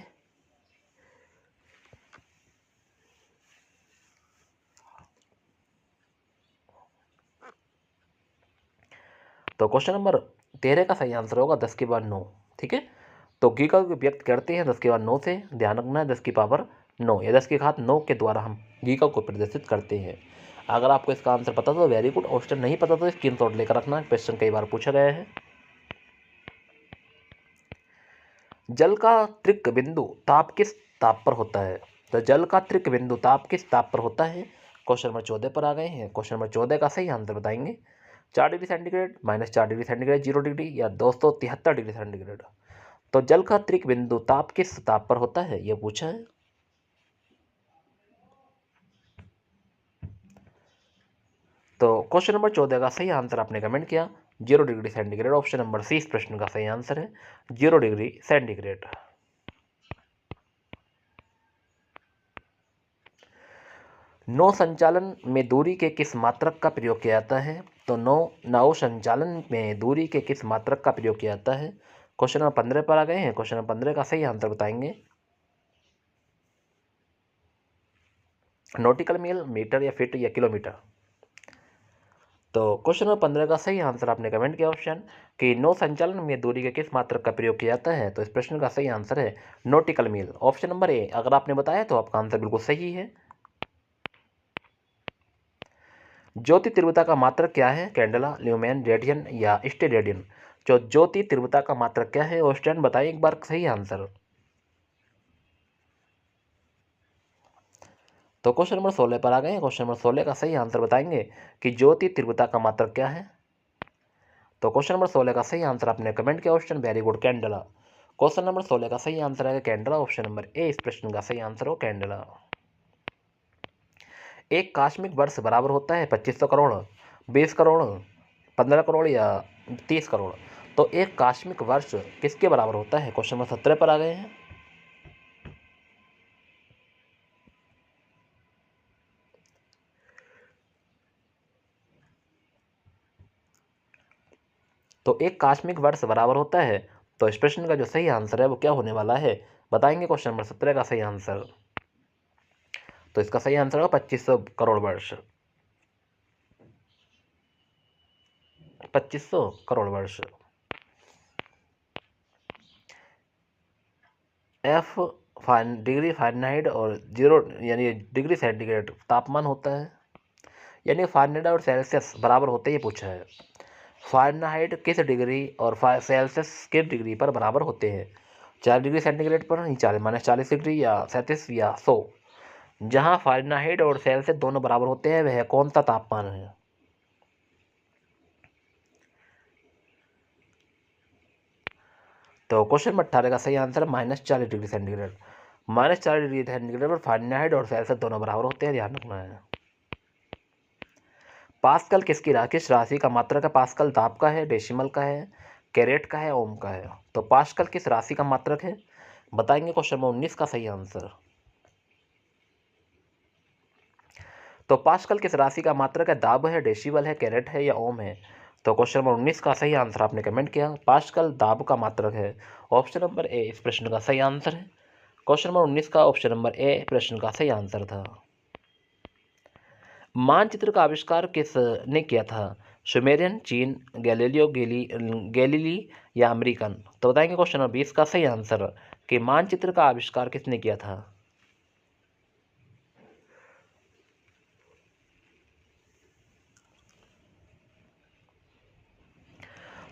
तो क्वेश्चन नंबर 13 का सही आंसर होगा 10 की पावर 9। ठीक है, तो गीगा को व्यक्त करते हैं 10 की पावर 9 से, ध्यान रखना है 10 की पावर 9 या 10 की घात 9 के द्वारा हम गीगा को प्रदर्शित करते हैं। अगर आपको इसका आंसर पता तो वेरी गुड, ऑप्शन नहीं पता तो स्क्रीनशॉट लेकर रखना, क्वेश्चन कई बार पूछा गया है। जल का त्रिक बिंदु ताप किस ताप पर होता है? तो जल का त्रिक बिंदु ताप किस ताप पर होता है? क्वेश्चन नंबर 14 पर आ गए हैं। क्वेश्चन नंबर 14 का सही आंसर बताएंगे। 4 degree centigrade, -4 degree centigrade, 0 degree या 273 डिग्री सेंटीग्रेड। तो जल का त्रिक बिंदु ताप किस ताप पर होता है, यह पूछा है। तो क्वेश्चन नंबर 14 का सही आंसर आपने कमेंट किया 0 degree centigrade. Option number C इस प्रश्न का सही आंसर है 0 डिग्री सेंटीग्रेड। नौ संचालन में दूरी के किस मात्रक का प्रयोग किया जाता है? तो नाव संचालन में दूरी के किस मात्रक का प्रयोग किया जाता है? क्वेश्चन नंबर 15 पर आ गए हैं। क्वेश्चन नंबर 15 का सही आंसर बताएंगे। नॉटिकल मील, मीटर या फीट या किलोमीटर। तो क्वेश्चन नंबर 15 का सही आंसर आपने कमेंट किया ऑप्शन कि नौ संचालन में दूरी के किस मात्रक का प्रयोग किया जाता है। तो इस प्रश्न का सही आंसर है nautical mile. Option number A. अगर आपने बताया तो आपका आंसर बिल्कुल सही है। ज्योति तीव्रता का मात्रक क्या है? कैंडेला, ल्यूमेन, रेडियन या स्टेरेडियन। जो ज्योति तीव्रता का मात्रक क्या है, स्टूडेंट बताइए एक बार सही आंसर। तो क्वेश्चन नंबर 16 पर आ गए हैं। क्वेश्चन नंबर 16 का सही आंसर बताएंगे कि ज्योति तीव्रता का मात्रक क्या है। तो क्वेश्चन नंबर 16 का सही आंसर आपने कमेंट किया option very good, candela. Question number 16 का सही आंसर है कैंडेला। ऑप्शन नंबर ए इस प्रश्न का सही आंसर हो कैंडेला। एक कास्मिक वर्ष बराबर होता है 2500 करोड़, 20 करोड़, 15 करोड़ या 30 करोड़। तो एक कास्मिक वर्ष किसके बराबर होता है? क्वेश्चन नंबर 17 पर आ गए हैं। तो एक कास्मिक वर्ष बराबर होता है, तो इस प्रश्न का जो सही आंसर है वो क्या होने वाला है, बताएंगे क्वेश्चन नंबर 17 का सही आंसर। तो इसका सही आंसर होगा 2500 करोड़ वर्ष। 2500 करोड़ वर्ष। एफ डिग्री फ़ारेनहाइट और 0 यानी डिग्री सेंटीग्रेड तापमान होता है, यानी फ़ारेनहाइट और सेल्सियस बराबर होते ही पूछा है। फ़ारेनहाइट किस डिग्री और सेल्सियस किस डिग्री पर बराबर होते हैं? 4 डिग्री सेंटीग्रेड पर, नहीं 40 डिग्री या 37 या 100। जहाँ फ़ारेनहाइट और सेल्सियस दोनों बराबर होते हैं वह कौन सा तापमान है? तो क्वेश्चन नंबर 18 का सही answer -40 degree centigrade. -40 degree centigrade पर फ़ारेनहाइट और सेल्सियस दोनों बराबर होते हैं, ध्यान रखना है। पास्कल किस राशि का मात्रक है? पास्कल दाब का है, डेसिमल का है, कैरेट का है, ओम का है? तो पास्कल किस राशि का मात्रक है, बताएंगे क्वेश्चन नंबर 19 का सही आंसर। तो पास्कल किस राशि का मात्रक है? दाब है, डेसिबल है, कैरेट है या ओम है? तो क्वेश्चन नंबर 19 का सही आंसर आपने कमेंट किया, पास्कल दाब का मात्रक है। ऑप्शन नंबर ए इस प्रश्न का सही आंसर है। क्वेश्चन नंबर 19 का ऑप्शन नंबर ए प्रश्न का सही आंसर था। मानचित्र का आविष्कार किसने किया था? सुमेरियन, चीन, गैलीली या अमेरिकन? तो बताएंगे क्वेश्चन नंबर 20 का सही आंसर कि मानचित्र का आविष्कार किसने किया था।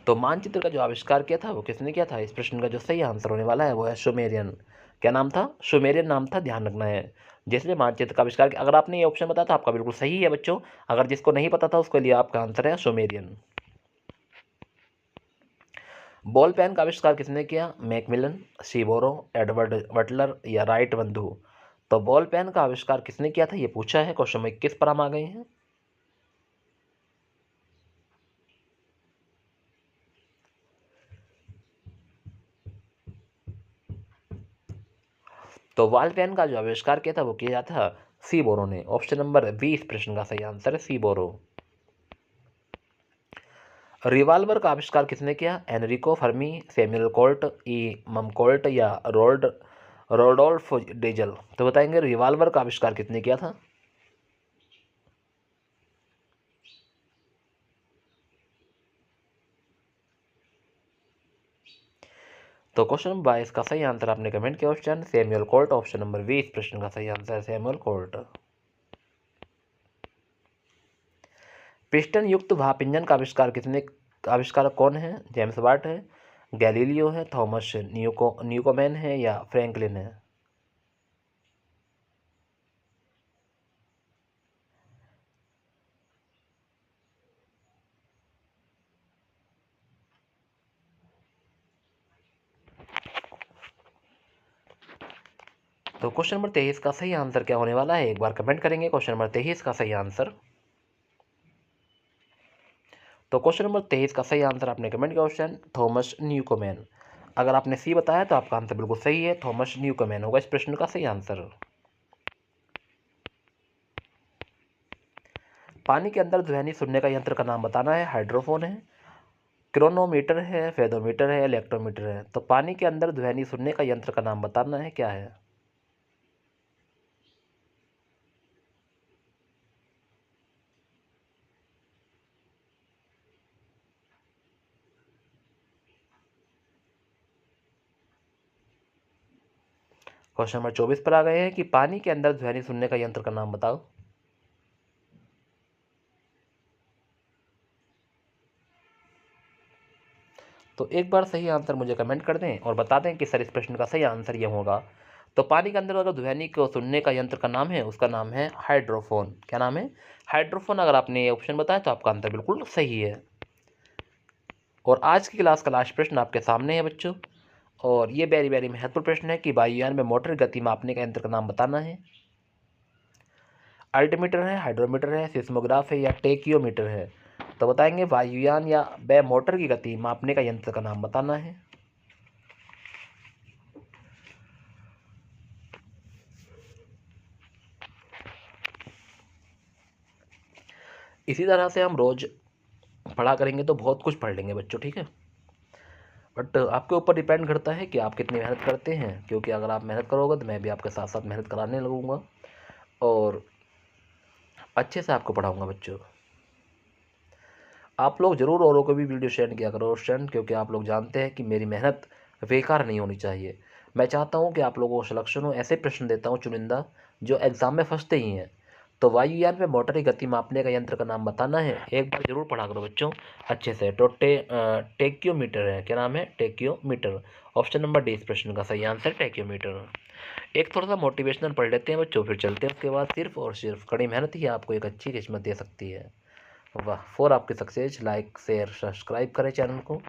तो मानचित्र का जो आविष्कार किया था वो किसने किया था? इस प्रश्न का जो सही आंसर होने वाला है वो है सुमेरियन। क्या नाम था? सुमेरियन नाम था, ध्यान रखना है, जिसने मानचित्र का आविष्कार किया। अगर आपने ये ऑप्शन बताया था आपका बिल्कुल सही है बच्चों, अगर जिसको नहीं पता था उसके लिए आपका आंसर है सुमेरियन। बॉल पेन का आविष्कार किसने किया? मैकमिलन, सीबोरो, एडवर्ड बटलर या राइट बंधु? तो बॉल पेन का आविष्कार किसने किया था ये पूछा है। क्वेश्चन नंबर 21 पर हम आ गए हैं। तो बॉल पेन का जो आविष्कार किया था वो किया था सीबोरो ने। ऑप्शन नंबर 20 प्रश्न का सही आंसर है सीबोरो। रिवाल्वर का आविष्कार किसने किया? एनरिको फर्मी, सैमुअल कोल्ट, मम कोल्ट या रोडोल्फ डेजल? तो बताएंगे रिवाल्वर का आविष्कार किसने किया था। तो क्वेश्चन नंबर 22 का सही आंसर आपने कमेंट किया option Samuel Colt. Option number 20 प्रश्न का सही आंसर है सैमुअल कोल्ट। पिस्टन युक्त भाप इंजन का आविष्कारक कौन है? जेम्स वाट है, गैलीलियो है, थॉमस न्यूकोमेन है या फ्रैंकलिन है? तो क्वेश्चन नंबर 23 का सही आंसर क्या होने वाला है, एक बार कमेंट करेंगे क्वेश्चन नंबर 23 का सही आंसर। तो क्वेश्चन नंबर 23 का सही आंसर आपने कमेंट किया ऑप्शन थॉमस न्यूकोमेन। अगर आपने सी बताया तो आपका आंसर बिल्कुल सही है, थॉमस न्यूकोमेन होगा इस प्रश्न का सही आंसर। पानी के अंदर ध्वनि सुनने का यंत्र का नाम बताना है। हाइड्रोफोन है, क्रोनोमीटर है, फेदोमीटर है, इलेक्ट्रोमीटर है? तो पानी के अंदर ध्वनि सुनने का यंत्र का नाम बताना है, क्या है? क्वेश्चन नंबर 24 पर आ गए हैं कि पानी के अंदर ध्वनि सुनने का यंत्र का नाम बताओ। तो एक बार सही आंसर मुझे कमेंट कर दें और बता दें कि सर इस प्रश्न का सही आंसर ये होगा। तो पानी के अंदर अगर ध्वनि को सुनने का यंत्र का नाम है उसका नाम है हाइड्रोफोन। क्या नाम है? हाइड्रोफोन। अगर आपने ये ऑप्शन बताया तो आपका आंसर बिल्कुल सही है। और आज की क्लास का लास्ट प्रश्न आपके सामने है बच्चों, और ये वेरी वेरी महत्वपूर्ण प्रश्न है कि वायुयान में मोटर गति मापने का यंत्र का नाम बताना है। अल्टीमीटर है, हाइड्रोमीटर है, सिस्मोग्राफ है या टेकियोमीटर है? तो बताएंगे वायुयान या वे मोटर की गति मापने का यंत्र का नाम बताना है। इसी तरह से हम रोज पढ़ा करेंगे तो बहुत कुछ पढ़ लेंगे बच्चों, ठीक है। बट आपके ऊपर डिपेंड करता है कि आप कितनी मेहनत करते हैं, क्योंकि अगर आप मेहनत करोगे तो मैं भी आपके साथ साथ मेहनत कराने लगूंगा और अच्छे से आपको पढ़ाऊंगा बच्चों। आप लोग ज़रूर औरों को भी वीडियो शेयर किया करो स्टूडेंट, क्योंकि आप लोग जानते हैं कि मेरी मेहनत बेकार नहीं होनी चाहिए। मैं चाहता हूं कि आप लोगों को सिलेक्शन हो, ऐसे प्रश्न देता हूं चुनिंदा जो एग्ज़ाम में फंसते ही हैं। तो वायुयान में मोटर की गति मापने का यंत्र का नाम बताना है। एक बार ज़रूर पढ़ा करो बच्चों अच्छे से। तो टेक्योमीटर है, क्या नाम है, टेक्योमीटर। ऑप्शन नंबर डी इस प्रश्न का सही आंसर टेक्योमीटर। एक थोड़ा सा मोटिवेशनल पढ़ लेते हैं बच्चों, फिर चलते हैं। उसके बाद सिर्फ और सिर्फ कड़ी मेहनत ही आपको एक अच्छी किस्मत दे सकती है। वाह, फॉर आपकी सक्सेस लाइक शेयर सब्सक्राइब करें चैनल को।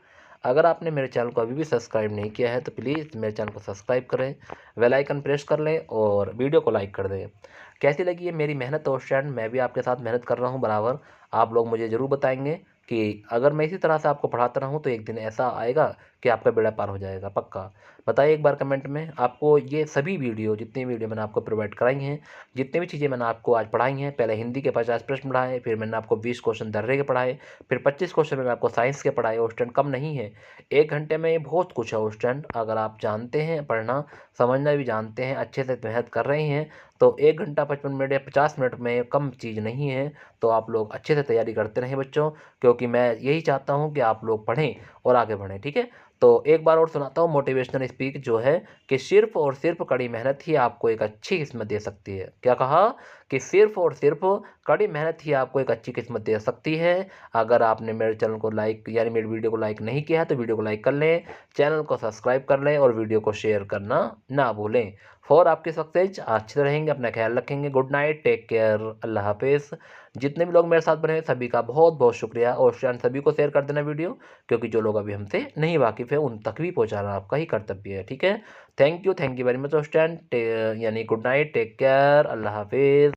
अगर आपने मेरे चैनल को अभी भी सब्सक्राइब नहीं किया है तो प्लीज़ मेरे चैनल को सब्सक्राइब करें, बेल आइकन प्रेस कर लें और वीडियो को लाइक कर दें। कैसी लगी है मेरी मेहनत और स्टैंड, मैं भी आपके साथ मेहनत कर रहा हूँ बराबर। आप लोग मुझे ज़रूर बताएंगे कि अगर मैं इसी तरह से आपको पढ़ाता रहूँ तो एक दिन ऐसा आएगा कि आपका बेड़ा पार हो जाएगा पक्का। बताइए एक बार कमेंट में, आपको ये सभी वीडियो, जितनी वीडियो मैंने आपको प्रोवाइड कराई हैं, जितनी भी चीज़ें मैंने आपको आज पढ़ाई हैं, पहले हिंदी के 50 प्रश्न पढ़ाए, फिर मैंने आपको 20 क्वेश्चन दर्रे के पढ़ाए, फिर 25 क्वेश्चन मैंने आपको साइंस के पढ़ाए। और स्टैंड कम नहीं है, 1 घंटे में ये बहुत कुछ है। और स्टैंड अगर आप जानते हैं पढ़ना समझना भी जानते हैं, अच्छे से मेहनत कर रहे हैं, तो 1 घंटा 55 मिनट या 50 मिनट में कम चीज़ नहीं है। तो आप लोग अच्छे से तैयारी करते रहें बच्चों, क्योंकि मैं यही चाहता हूँ कि आप लोग पढ़ें और आगे बढ़ें, ठीक है। तो एक बार और सुनाता हूँ मोटिवेशनल स्पीच जो है कि सिर्फ और सिर्फ कड़ी मेहनत ही आपको एक अच्छी किस्मत दे सकती है। क्या कहा कि सिर्फ और सिर्फ कड़ी मेहनत ही आपको एक अच्छी किस्मत दे सकती है। अगर आपने मेरे चैनल को लाइक यानी मेरी वीडियो को लाइक नहीं किया है तो वीडियो को लाइक कर लें, चैनल को सब्सक्राइब कर लें और वीडियो को शेयर करना ना भूलें। फॉर आपके सक्सेस, अच्छे रहेंगे, अपना ख्याल रखेंगे। गुड नाइट, टेक केयर, अल्लाह हाफिज़। जितने भी लोग मेरे साथ बने सभी का बहुत बहुत शुक्रिया। और फ्रेंड सभी को शेयर कर देना वीडियो, क्योंकि जो लोग अभी हमसे नहीं वाकिफ़ है उन तक भी पहुंचाना आपका ही कर्तव्य है, ठीक है। Thank you very much stand, यानी गुड नाइट, टेक केयर, अल्लाह हाफिज़।